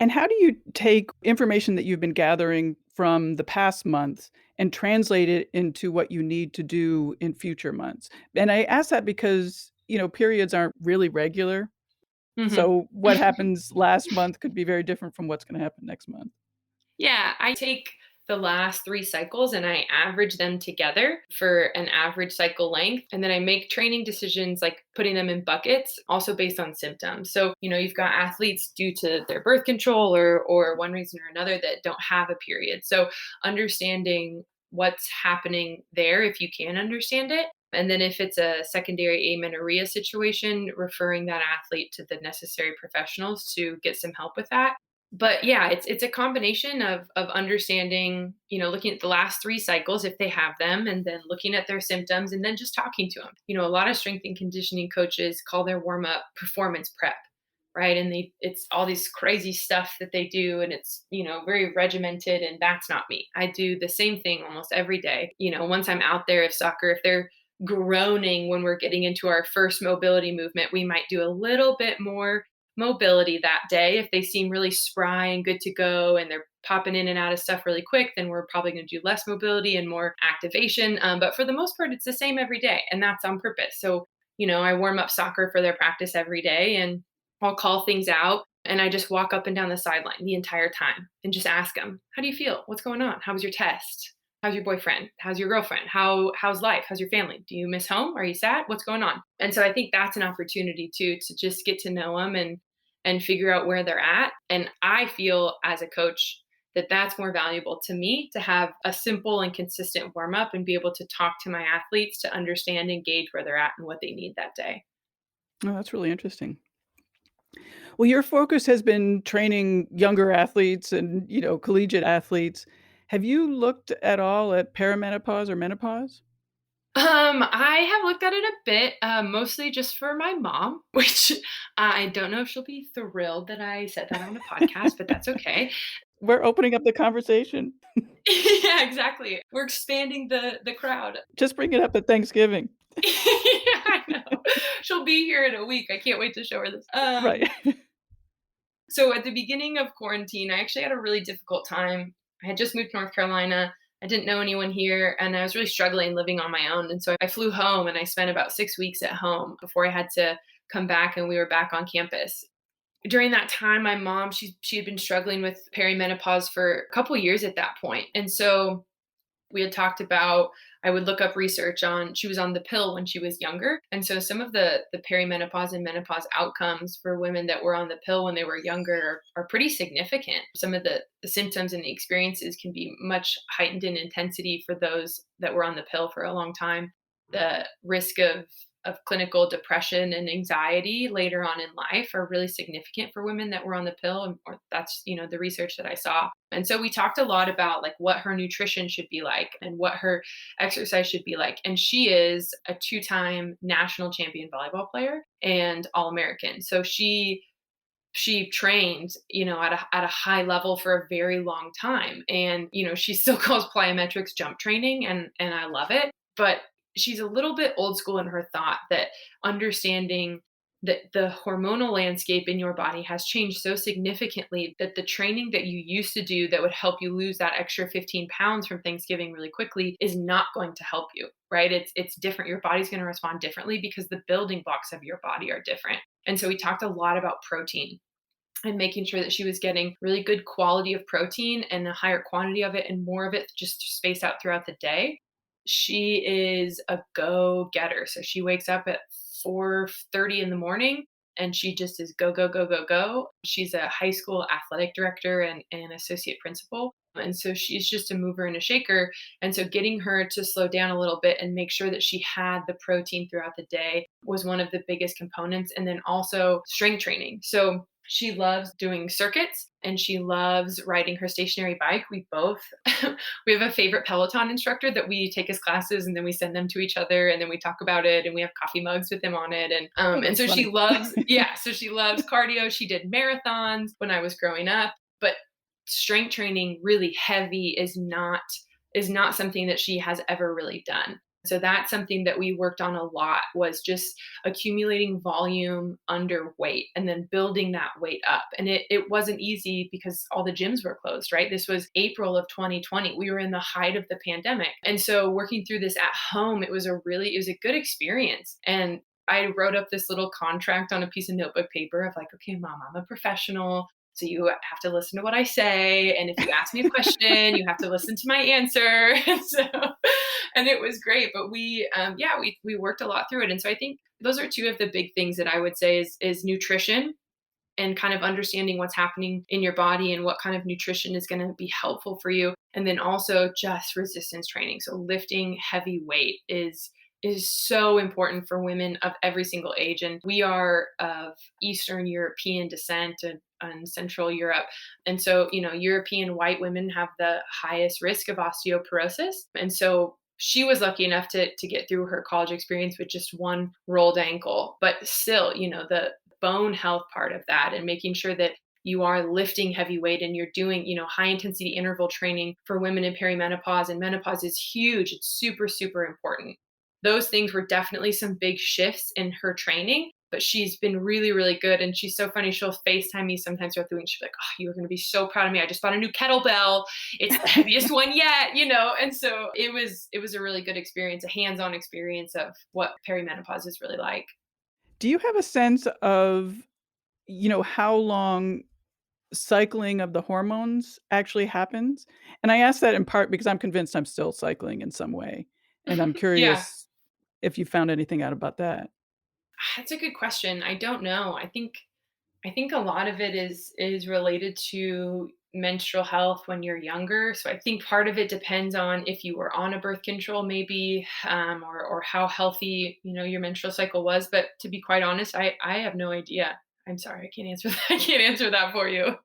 And how do you take information that you've been gathering from the past months and translate it into what you need to do in future months? And I ask that because, periods aren't really regular.
Mhm.
So what happens last month could be very different from what's going to happen next month.
Yeah, I take the last 3 cycles and I average them together for an average cycle length, and then I make training decisions, like putting them in buckets, also based on symptoms. So, you've got athletes due to their birth control or one reason or another that don't have a period. So, understanding what's happening there if you can understand it. And then if it's a secondary amenorrhea situation, referring that athlete to the necessary professionals to get some help with that. But yeah, it's a combination of understanding, looking at the last 3 cycles if they have them, and then looking at their symptoms, and then just talking to them. A lot of strength and conditioning coaches call their warm up performance prep, right? And it's all these crazy stuff that they do, and it's, very regimented, and that's not me. I do the same thing almost every day. Once I'm out there, if they're groaning when we're getting into our first mobility movement, we might do a little bit more mobility that day. If they seem really spry and good to go and they're popping in and out of stuff really quick, then we're probably going to do less mobility and more activation. But for the most part, it's the same every day, and that's on purpose. So, I warm up soccer for their practice every day, and I'll call things out. And I just walk up and down the sideline the entire time and just ask them, "How do you feel? What's going on? How was your test? How's your boyfriend? How's your girlfriend? How's life? How's your family? Do you miss home? Are you sad? What's going on?" And so I think that's an opportunity too, to just get to know them and figure out where they're at. And I feel as a coach that that's more valuable to me, to have a simple and consistent warm up and be able to talk to my athletes to understand and gauge where they're at and what they need that day.
Oh, that's really interesting. Well, your focus has been training younger athletes and, collegiate athletes. Have you looked at all at perimenopause or menopause?
I have looked at it a bit, mostly just for my mom, which I don't know if she'll be thrilled that I said that on a podcast, but that's okay.
We're opening up the conversation.
Yeah, exactly. We're expanding the crowd.
Just bring it up at Thanksgiving.
Yeah, I know. She'll be here in a week. I can't wait to show her this.
Right.
So at the beginning of quarantine, I actually had a really difficult time. I had just moved to North Carolina. I didn't know anyone here, and I was really struggling living on my own. And so I flew home, and I spent about 6 weeks at home before I had to come back, and we were back on campus. During that time, my mom, she had been struggling with perimenopause for a couple years at that point. And so we had talked about, I would look up research on, she was on the pill when she was younger, and so some of the perimenopause and menopause outcomes for women that were on the pill when they were younger are pretty significant. Some of the symptoms and the experiences can be much heightened in intensity for those that were on the pill for a long time. The risk of clinical depression and anxiety later on in life are really significant for women that were on the pill, or that's, the research that I saw. And so we talked a lot about like what her nutrition should be like and what her exercise should be like. And she is a 2-time national champion volleyball player and All-American. So she trained, at a high level for a very long time. And, she still calls plyometrics jump training, and I love it. But she's a little bit old school in her thought that understanding that the hormonal landscape in your body has changed so significantly that the training that you used to do that would help you lose that extra 15 pounds from Thanksgiving really quickly is not going to help you, right? It's different. Your body's going to respond differently because the building blocks of your body are different. And so we talked a lot about protein and making sure that she was getting really good quality of protein and a higher quantity of it and more of it just spaced out throughout the day. She is a go-getter. So she wakes up at 4:30 in the morning and she just is go, go, go, go, go. She's a high school athletic director and associate principal. And so she's just a mover and a shaker. And so getting her to slow down a little bit and make sure that she had the protein throughout the day was one of the biggest components. And then also strength training. So she loves doing circuits and she loves riding her stationary bike. We both we have a favorite Peloton instructor that we take his classes and then we send them to each other and then we talk about it and we have coffee mugs with him on it. And
Oh,
and
that's
so she
funny.
loves, yeah, so she loves cardio. She did marathons when I was growing up, but strength training really heavy is not something that she has ever really done. So that's something that we worked on a lot, was just accumulating volume under weight and then building that weight up. And it wasn't easy because all the gyms were closed, right? This was April of 2020. We were in the height of the pandemic. And so working through this at home, it was a good experience. And I wrote up this little contract on a piece of notebook paper of like, okay, mom, I'm a professional. So you have to listen to what I say. And if you ask me a question, you have to listen to my answer. And it was great. But we worked a lot through it. And so I think those are two of the big things that I would say is nutrition and kind of understanding what's happening in your body and what kind of nutrition is going to be helpful for you. And then also just resistance training. So lifting heavy weight is so important for women of every single age. And we are of Eastern European descent and and Central Europe. And so, European white women have the highest risk of osteoporosis. And so she was lucky enough to get through her college experience with just one rolled ankle. But still, the bone health part of that and making sure that you are lifting heavy weight and you're doing, high intensity interval training for women in perimenopause and menopause is huge. It's super, super important. Those things were definitely some big shifts in her training, but she's been really, really good. And she's so funny. She'll FaceTime me sometimes throughout the week. She'll be like, "Oh, you're going to be so proud of me. I just bought a new kettlebell. It's the heaviest one yet." And so it was a really good experience, a hands-on experience of what perimenopause is really like.
Do you have a sense of, how long cycling of the hormones actually happens? And I ask that in part because I'm convinced I'm still cycling in some way, and I'm
Yeah.
curious if you found anything out about that.
That's a good question. I don't know. I think a lot of it is related to menstrual health when you're younger. So I think part of it depends on if you were on a birth control, maybe, or how healthy your menstrual cycle was. But to be quite honest, I have no idea. I'm sorry, I can't answer that. I can't answer that for you.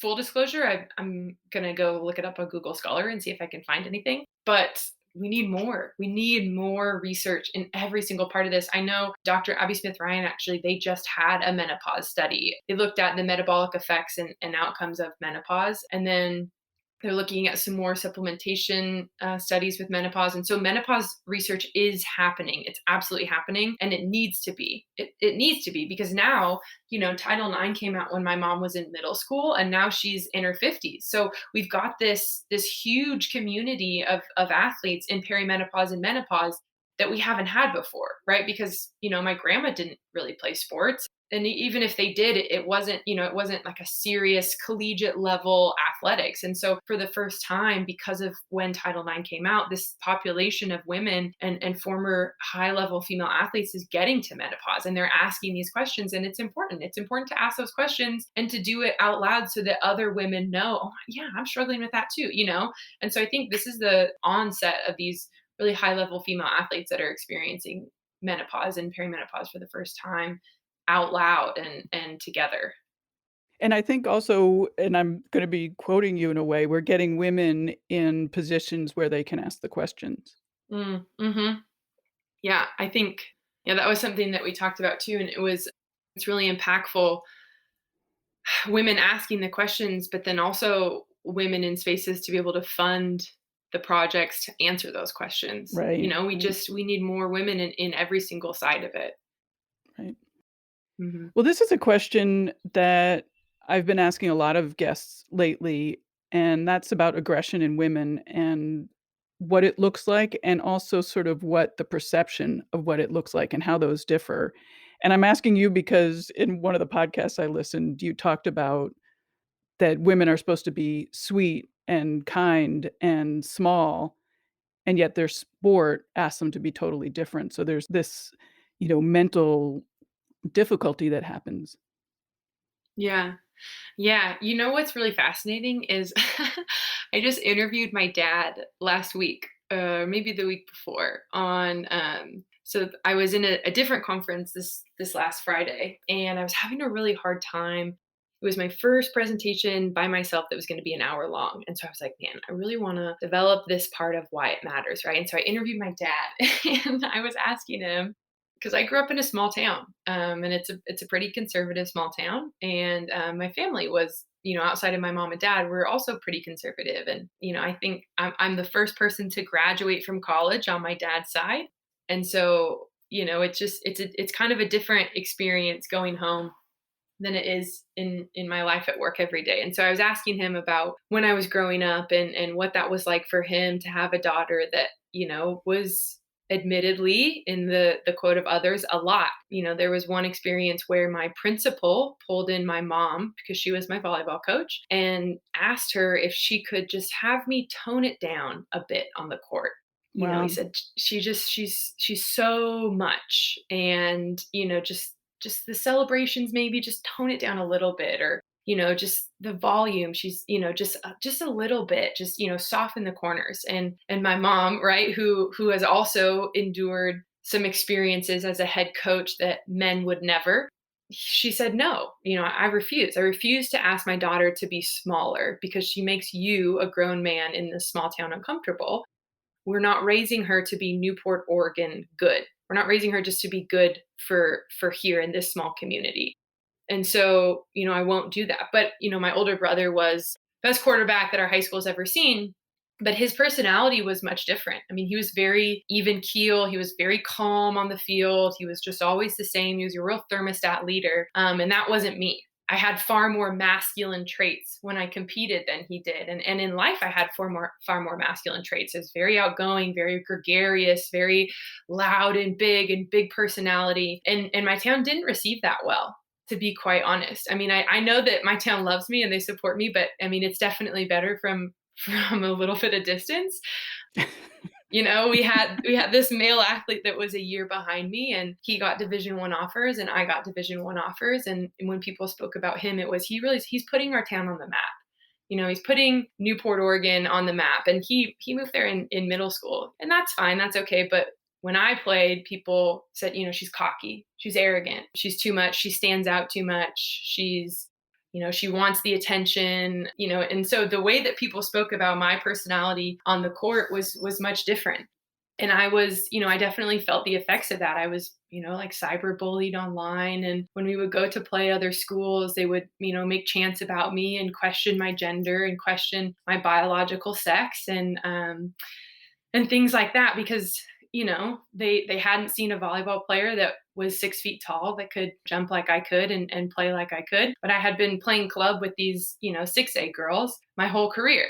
Full disclosure, I'm gonna go look it up on Google Scholar and see if I can find anything. But we need more. We need more research in every single part of this. I know Dr. Abby Smith Ryan, actually, they just had a menopause study. They looked at the metabolic effects and outcomes of menopause. And then they're looking at some more supplementation studies with menopause. And so menopause research is happening. It's absolutely happening. And it needs to be. It needs to be because now, Title IX came out when my mom was in middle school and now she's in her 50s. So we've got this huge community of athletes in perimenopause and menopause that we haven't had before, right? Because, my grandma didn't really play sports. And even if they did, it wasn't like a serious collegiate level athletics. And so for the first time, because of when Title IX came out, this population of women and former high level female athletes is getting to menopause and they're asking these questions. And it's important. It's important to ask those questions and to do it out loud so that other women know, oh yeah, I'm struggling with that too. And so I think this is the onset of these really high level female athletes that are experiencing menopause and perimenopause for the first time out loud and together.
And I think also, and I'm gonna be quoting you in a way, we're getting women in positions where they can ask the questions.
Mhm. Yeah, I think yeah, that was something that we talked about too, and it's really impactful. Women asking the questions, but then also women in spaces to be able to fund the projects to answer those questions.
Right, right,
We need more women in every single side of it.
right.
Mhm.
Well, this is a question that I've been asking a lot of guests lately, and that's about aggression in women and what it looks like, and also sort of what the perception of what it looks like and how those differ. And I'm asking you because in one of the podcasts I listened, you talked about that women are supposed to be sweet and kind and small, and yet their sport asks them to be totally different. So there's this, mental difficulty that happens.
Yeah. Yeah, what's really fascinating is I just interviewed my dad last week, maybe the week before, on so I was in a different conference this last Friday, and I was having a really hard time. It was my first presentation by myself that was going to be an hour long, and so I was like, man, I really want to develop this part of why it matters, right? And so I interviewed my dad, and I was asking him because I grew up in a small town, and it's a pretty conservative small town, and my family was, outside of my mom and dad, we're also pretty conservative, and I think I'm the first person to graduate from college on my dad's side, and so it's kind of a different experience going home than it is in my life at work every day. And so I was asking him about when I was growing up and what that was like for him to have a daughter that, was admittedly in the quote of others a lot. There was one experience where my principal pulled in my mom because she was my volleyball coach and asked her if she could just have me tone it down a bit on the court. He
Wow.
said she's so much, and just the celebrations, maybe just tone it down a little bit, or just the volume, she's just a little bit, just soften the corners. And my mom, right, who has also endured some experiences as a head coach that men would never, she said, no, I refuse. I refuse to ask my daughter to be smaller because she makes you, a grown man in this small town, uncomfortable. We're not raising her to be Newport, Oregon good. We're not raising her just to be good for here in this small community. And so, I won't do that. But, my older brother was best quarterback that our high school's ever seen. But his personality was much different. I mean, he was very even keel. He was very calm on the field. He was just always the same. He was a real thermostat leader. And that wasn't me. I had far more masculine traits when I competed than he did. And in life, I had far more masculine traits. I was very outgoing, very gregarious, very loud and big personality. And my town didn't receive that well, to be quite honest. I mean, I know that my town loves me and they support me, but I mean, it's definitely better from a little bit of distance. We had this male athlete that was a year behind me, and he got Division 1 offers and I got Division 1 offers. And when people spoke about him, it was he's putting our town on the map. He's putting Newport, Oregon on the map. And he moved there in middle school. And that's fine, that's okay. But when I played, people said, she's cocky, she's arrogant, she's too much, she stands out too much, she wants the attention, and so the way that people spoke about my personality on the court was much different. And I definitely felt the effects of that. I was, like cyber bullied online. And when we would go to play other schools, they would, make chants about me and question my gender and question my biological sex and things like that because they hadn't seen a volleyball player that was 6 feet tall that could jump like I could and play like I could. But I had been playing club with these 6A girls my whole career.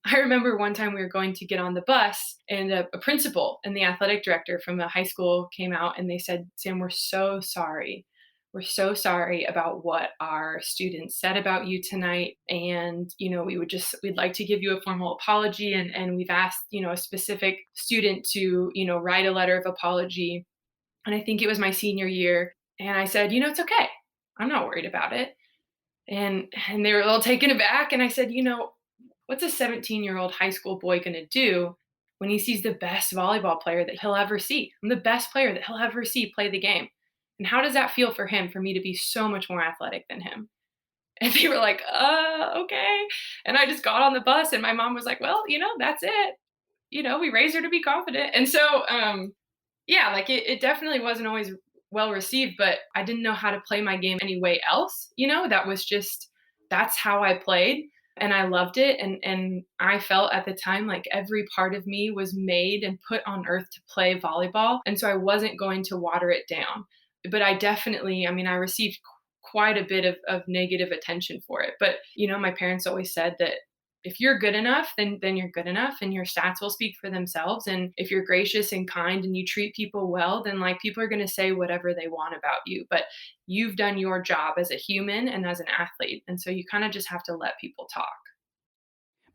I remember one time we were going to get on the bus, and a principal and the athletic director from the high school came out and they said, Sam, we're so sorry. We're so sorry about what our students said about you tonight. And, we'd like to give you a formal apology. And we've asked, a specific student to, write a letter of apology. And I think it was my senior year. And I said, it's okay. I'm not worried about it. And they were a little taken aback. And I said, what's a 17-year-old high school boy going to do when he sees the best volleyball player that he'll ever see? I'm the best player that he'll ever see play the game. And how does that feel for him, for me to be so much more athletic than him? And they were like, okay. And I just got on the bus and my mom was like, well, that's it. We raised her to be confident. And so, yeah, like it definitely wasn't always well received, but I didn't know how to play my game any way else. That's how I played and I loved it. And I felt at the time like every part of me was made and put on earth to play volleyball. And so I wasn't going to water it down. But I definitely, I received quite a bit of negative attention for it. But, my parents always said that if you're good enough, then you're good enough and your stats will speak for themselves. And if you're gracious and kind and you treat people well, then like people are going to say whatever they want about you. But you've done your job as a human and as an athlete. And so you kind of just have to let people talk.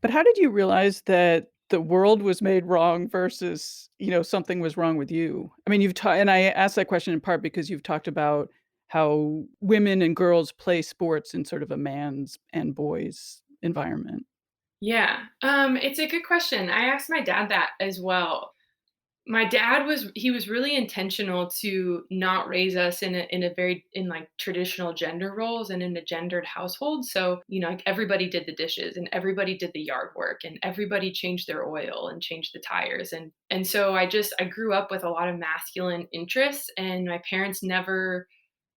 But how did you realize that the world was made wrong versus, something was wrong with you? I mean, and I asked that question in part because you've talked about how women and girls play sports in sort of a man's and boys environment.
Yeah, it's a good question. I asked my dad that as well. My dad was really intentional to not raise us in like traditional gender roles and in a gendered household. So, like everybody did the dishes and everybody did the yard work and everybody changed their oil and changed the tires. And so I grew up with a lot of masculine interests and my parents never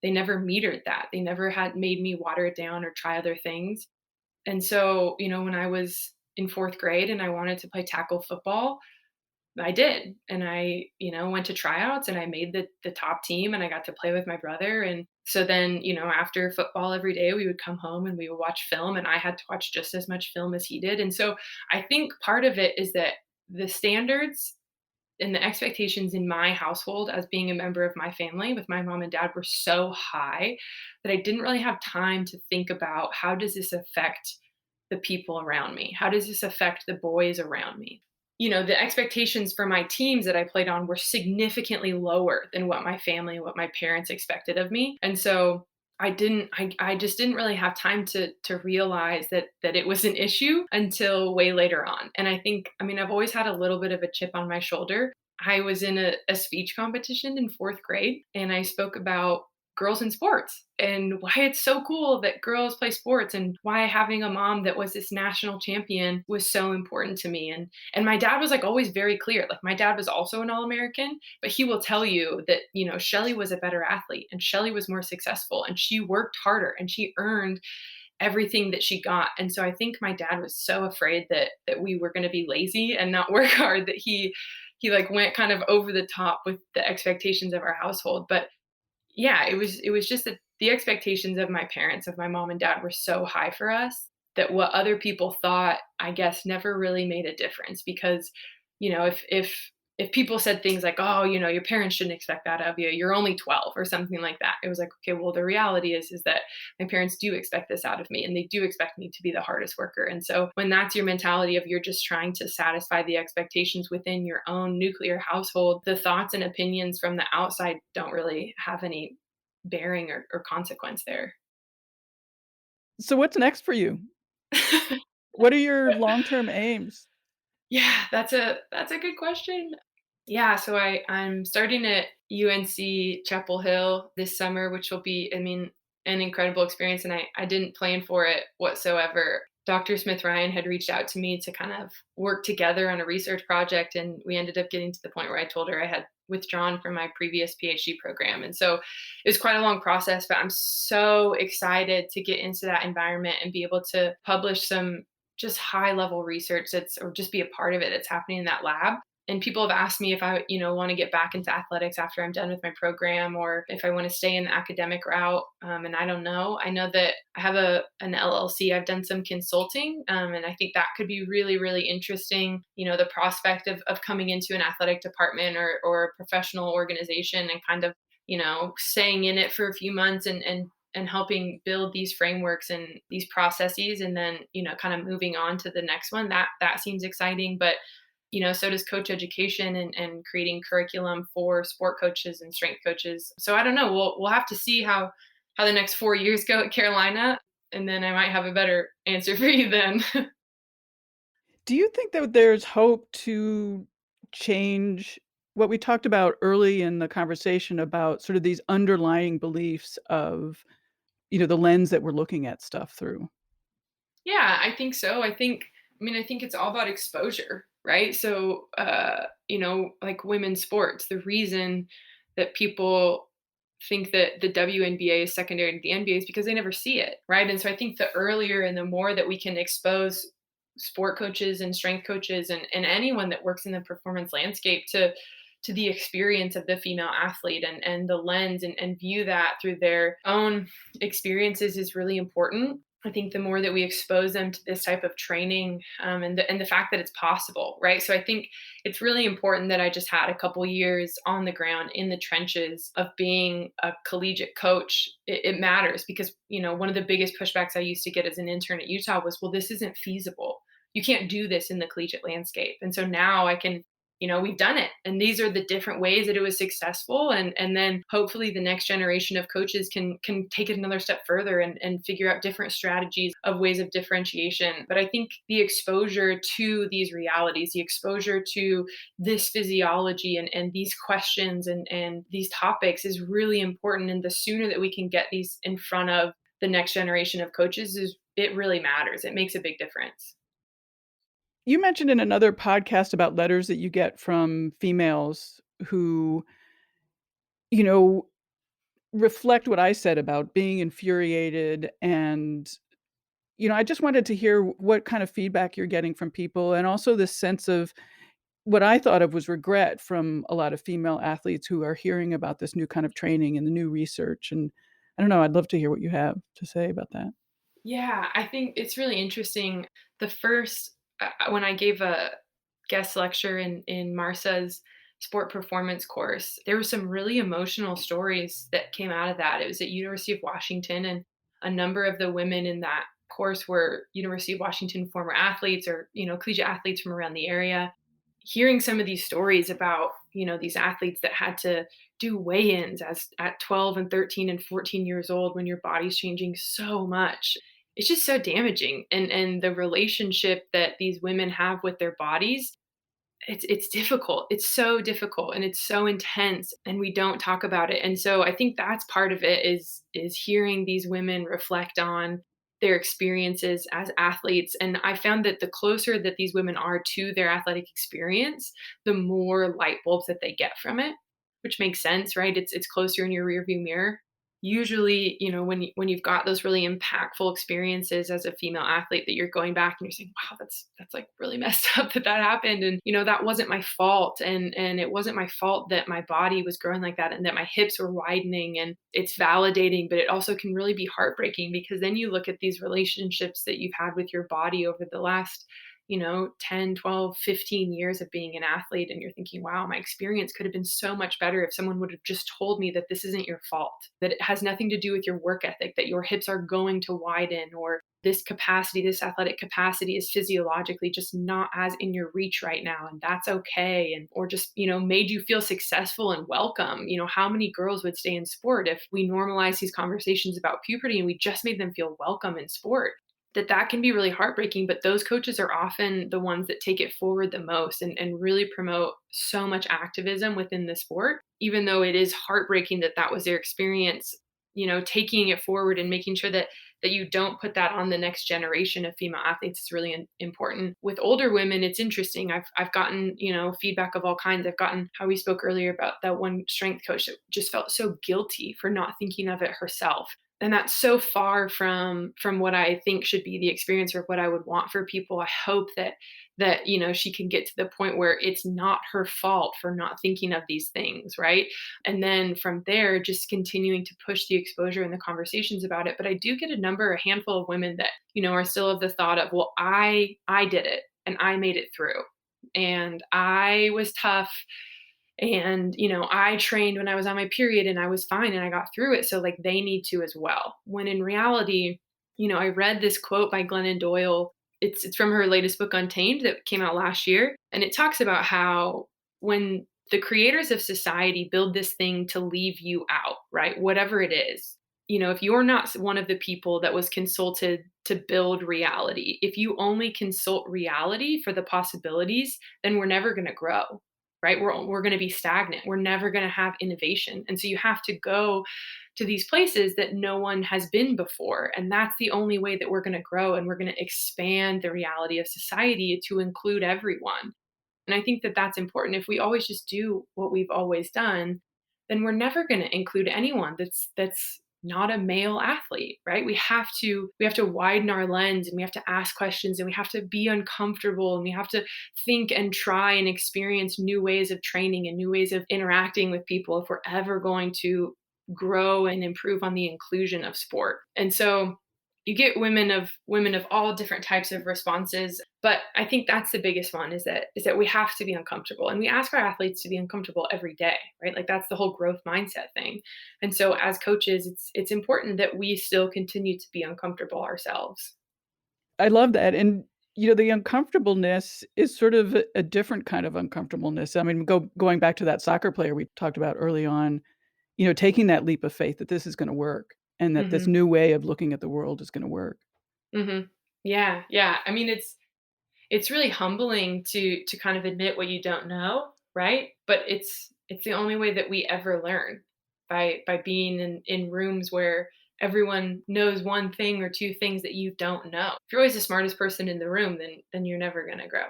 metered that. They never had made me water it down or try other things. And so, when I was in 4th grade and I wanted to play tackle football, I did. And I, went to tryouts and I made the top team and I got to play with my brother. And so then, after football every day, we would come home and we would watch film and I had to watch just as much film as he did. And so I think part of it is that the standards and the expectations in my household as being a member of my family with my mom and dad were so high that I didn't really have time to think about how does this affect the people around me? How does this affect the boys around me? The expectations for my teams that I played on were significantly lower than what my family and what my parents expected of me. And so I just didn't really have time to realize that it was an issue until way later on. And I think, I've always had a little bit of a chip on my shoulder. I was in a speech competition in 4th grade and I spoke about girls in sports and why it's so cool that girls play sports and why having a mom that was this national champion was so important to me. And my dad was like always very clear. Like my dad was also an All-American, but he will tell you that, Shelly was a better athlete and Shelly was more successful and she worked harder and she earned everything that she got. And so I think my dad was so afraid that we were going to be lazy and not work hard that he like went kind of over the top with the expectations of our household. But yeah, it was just that the expectations of my parents, of my mom and dad, were so high for us that what other people thought, I guess, never really made a difference because, if people said things like, "Oh, your parents shouldn't expect that of you. You're only 12," or something like that. It was like, okay, well, the reality is that my parents do expect this out of me and they do expect me to be the hardest worker. And so when that's your mentality of you're just trying to satisfy the expectations within your own nuclear household, the thoughts and opinions from the outside don't really have any bearing or consequence there.
So what's next for you? What are your long-term aims?
Yeah, that's a good question. Yeah, so I'm starting at UNC Chapel Hill this summer, which will be, I mean, an incredible experience, and I didn't plan for it whatsoever. Dr. Smith Ryan had reached out to me to kind of work together on a research project, and we ended up getting to the point where I told her I had withdrawn from my previous PhD program. And so it was quite a long process, but I'm so excited to get into that environment and be able to publish some just high level research that's or just be a part of it that's happening in that lab. And people have asked me if I, want to get back into athletics after I'm done with my program, or if I want to stay in the academic route. And I don't know. I know that I have an LLC. I've done some consulting, and I think that could be really, really interesting. The prospect of coming into an athletic department or a professional organization and kind of, staying in it for a few months and helping build these frameworks and these processes, and then kind of moving on to the next one. That seems exciting. But so does coach education and creating curriculum for sport coaches and strength coaches. So I don't know. We'll have to see how the next 4 years go at Carolina, and then I might have a better answer for you then.
Do you think that there's hope to change what we talked about early in the conversation about sort of these underlying beliefs of, the lens that we're looking at stuff through?
Yeah, I think so. I think it's all about exposure, right? So, like women's sports, the reason that people think that the WNBA is secondary to the NBA is because they never see it, right? And so I think the earlier and the more that we can expose sport coaches and strength coaches and anyone that works in the performance landscape to the experience of the female athlete and the lens and view that through their own experiences is really important. I think the more that we expose them to this type of training, and the fact that it's possible, right? So I think it's really important that I just had a couple years on the ground in the trenches of being a collegiate coach. It matters because one of the biggest pushbacks I used to get as an intern at Utah was, well, this isn't feasible. You can't do this in the collegiate landscape. And so now I can, we've done it, and these are the different ways that it was successful, and then hopefully the next generation of coaches can take it another step further and figure out different strategies of ways of differentiation. But I think the exposure to these realities, the exposure to this physiology and these questions and these topics is really important, and the sooner that we can get these in front of the next generation of coaches is it really matters. It makes a big difference.
You mentioned in another podcast about letters that you get from females who, you know, reflect what I said about being infuriated and, I just wanted to hear what kind of feedback you're getting from people and also this sense of what I thought of was regret from a lot of female athletes who are hearing about this new kind of training and the new research, and I don't know, I'd love to hear what you have to say about that.
Yeah, I think it's really interesting. The first when I gave a guest lecture in Marsa's sport performance course, there were some really emotional stories that came out of that. It was at University of Washington, and a number of the women in that course were University of Washington former athletes or collegiate athletes from around the area. Hearing some of these stories about these athletes that had to do weigh-ins as at 12 and 13 and 14 years old when your body's changing so much, it's just so damaging. And the relationship that these women have with their bodies it's difficult. It's so difficult and it's so intense and we don't talk about it. And so I think that's part of it is hearing these women reflect on their experiences as athletes. And I found that the closer that these women are to their athletic experience, the more light bulbs that they get from it, which makes sense, right? It's closer in your rearview mirror. Usually, when you've got those really impactful experiences as a female athlete that you're going back and you're saying, wow, that's like really messed up that happened, and that wasn't my fault, and it wasn't my fault that my body was growing like that and that my hips were widening, and it's validating. But it also can really be heartbreaking, because then you look at these relationships that you've had with your body over the last 10, 12, 15 years of being an athlete, and you're thinking, wow, my experience could have been so much better if someone would have just told me that this isn't your fault, that it has nothing to do with your work ethic, that your hips are going to widen, or this capacity, this athletic capacity is physiologically just not as in your reach right now, and that's okay. And or just made you feel successful and welcome. How many girls would stay in sport if we normalize these conversations about puberty and we just made them feel welcome in sport? That can be really heartbreaking, but those coaches are often the ones that take it forward the most, and really promote so much activism within the sport, even though it is heartbreaking that that was their experience. Taking it forward and making sure that you don't put that on the next generation of female athletes is really important. With older women, it's interesting. I've gotten feedback of all kinds. I've gotten how we spoke earlier about that one strength coach that just felt so guilty for not thinking of it herself, and that's so far from what I think should be the experience or what I would want for people. I hope that she can get to the point where it's not her fault for not thinking of these things, right? And then from there, just continuing to push the exposure and the conversations about it. But I do get a handful of women that are still of the thought of, well, I did it and I made it through, and I was tough, and I trained when I was on my period and I was fine and I got through it, so like they need to as well. When in reality, I read this quote by Glennon Doyle. It's from her latest book, Untamed, that came out last year, and it talks about how when the creators of society build this thing to leave you out, right, whatever it is, if you're not one of the people that was consulted to build reality, if you only consult reality for the possibilities, then we're never going to grow, right? We're going to be stagnant. We're never going to have innovation. And so you have to go to these places that no one has been before. And that's the only way that we're going to grow, and we're going to expand the reality of society to include everyone. And I think that that's important. If we always just do what we've always done, then we're never going to include anyone that's not a male athlete, right? We have to widen our lens, and we have to ask questions, and we have to be uncomfortable, and we have to think and try and experience new ways of training and new ways of interacting with people if we're ever going to grow and improve on the inclusion of sport. And so you get women of all different types of responses, but I think that's the biggest one, is that we have to be uncomfortable, and we ask our athletes to be uncomfortable every day, right? Like that's the whole growth mindset thing. And so as coaches, it's important that we still continue to be uncomfortable ourselves.
I love that. And, the uncomfortableness is sort of a different kind of uncomfortableness. I mean, going back to that soccer player we talked about early on, taking that leap of faith that this is going to work and that this
Mhm.
new way of looking at the world is going to work.
Mhm. Yeah, yeah. I mean, it's really humbling to kind of admit what you don't know, right? But it's the only way that we ever learn, by being in rooms where everyone knows one thing or two things that you don't know. If you're always the smartest person in the room, then you're never going to grow.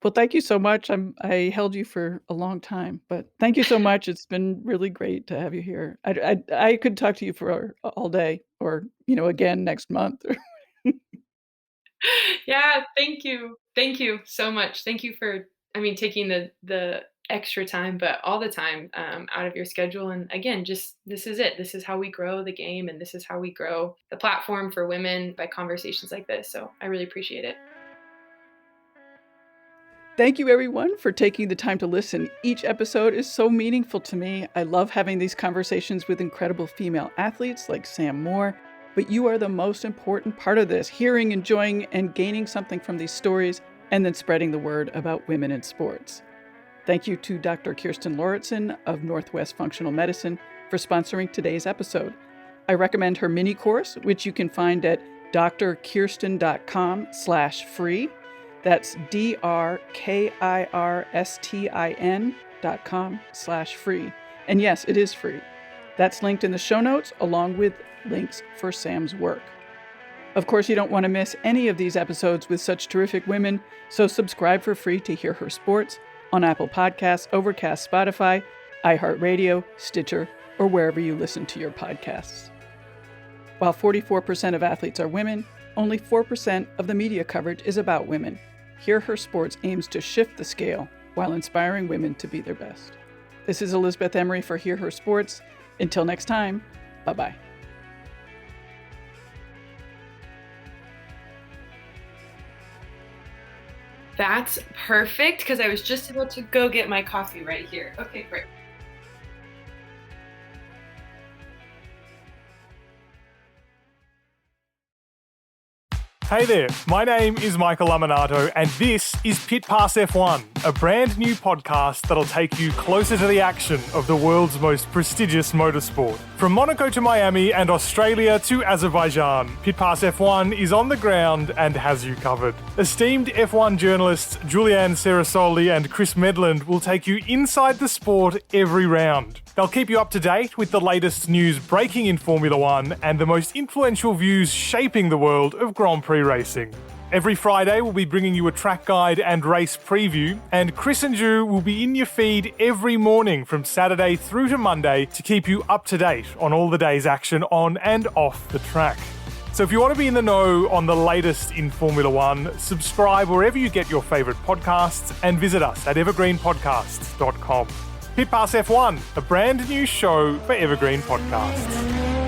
Well, thank you so much. I held you for a long time, but thank you so much. It's been really great to have you here. I could talk to you for all day, or, again next month.
Yeah, thank you. Thank you so much. Thank you for, I mean, taking the extra time, but all the time, out of your schedule. And again, just this is it. This is how we grow the game, and this is how we grow the platform for women by conversations like this. So I really appreciate it.
Thank you, everyone, for taking the time to listen. Each episode is so meaningful to me. I love having these conversations with incredible female athletes like Sam Moore, but you are the most important part of this, hearing, enjoying, and gaining something from these stories, and then spreading the word about women in sports. Thank you to Dr. Kirsten Lauritsen of Northwest Functional Medicine for sponsoring today's episode. I recommend her mini course, which you can find at drkirsten.com/free. That's drkirstin.com/free. And yes, it is free. That's linked in the show notes along with links for Sam's work. Of course, you don't want to miss any of these episodes with such terrific women, so subscribe for free to Hear Her Sports on Apple Podcasts, Overcast, Spotify, iHeartRadio, Stitcher, or wherever you listen to your podcasts. While 44% of athletes are women, only 4% of the media coverage is about women. Hear Her Sports aims to shift the scale while inspiring women to be their best. This is Elizabeth Emery for Hear Her Sports. Until next time, bye-bye.
That's perfect, because I was just about to go get my coffee right here. Okay, great.
Hey there, my name is Michael Laminato, and this is Pit Pass F1, a brand new podcast that'll take you closer to the action of the world's most prestigious motorsport. From Monaco to Miami and Australia to Azerbaijan, Pit Pass F1 is on the ground and has you covered. Esteemed F1 journalists Julianne Cerasoli and Chris Medland will take you inside the sport every round. They'll keep you up to date with the latest news breaking in Formula One and the most influential views shaping the world of Grand Prix racing. Every Friday, we'll be bringing you a track guide and race preview, and Chris and Ju will be in your feed every morning from Saturday through to Monday to keep you up to date on all the day's action on and off the track. So if you want to be in the know on the latest in Formula One, subscribe wherever you get your favourite podcasts and visit us at evergreenpodcasts.com. Pit Pass F1, a brand new show for Evergreen Podcasts.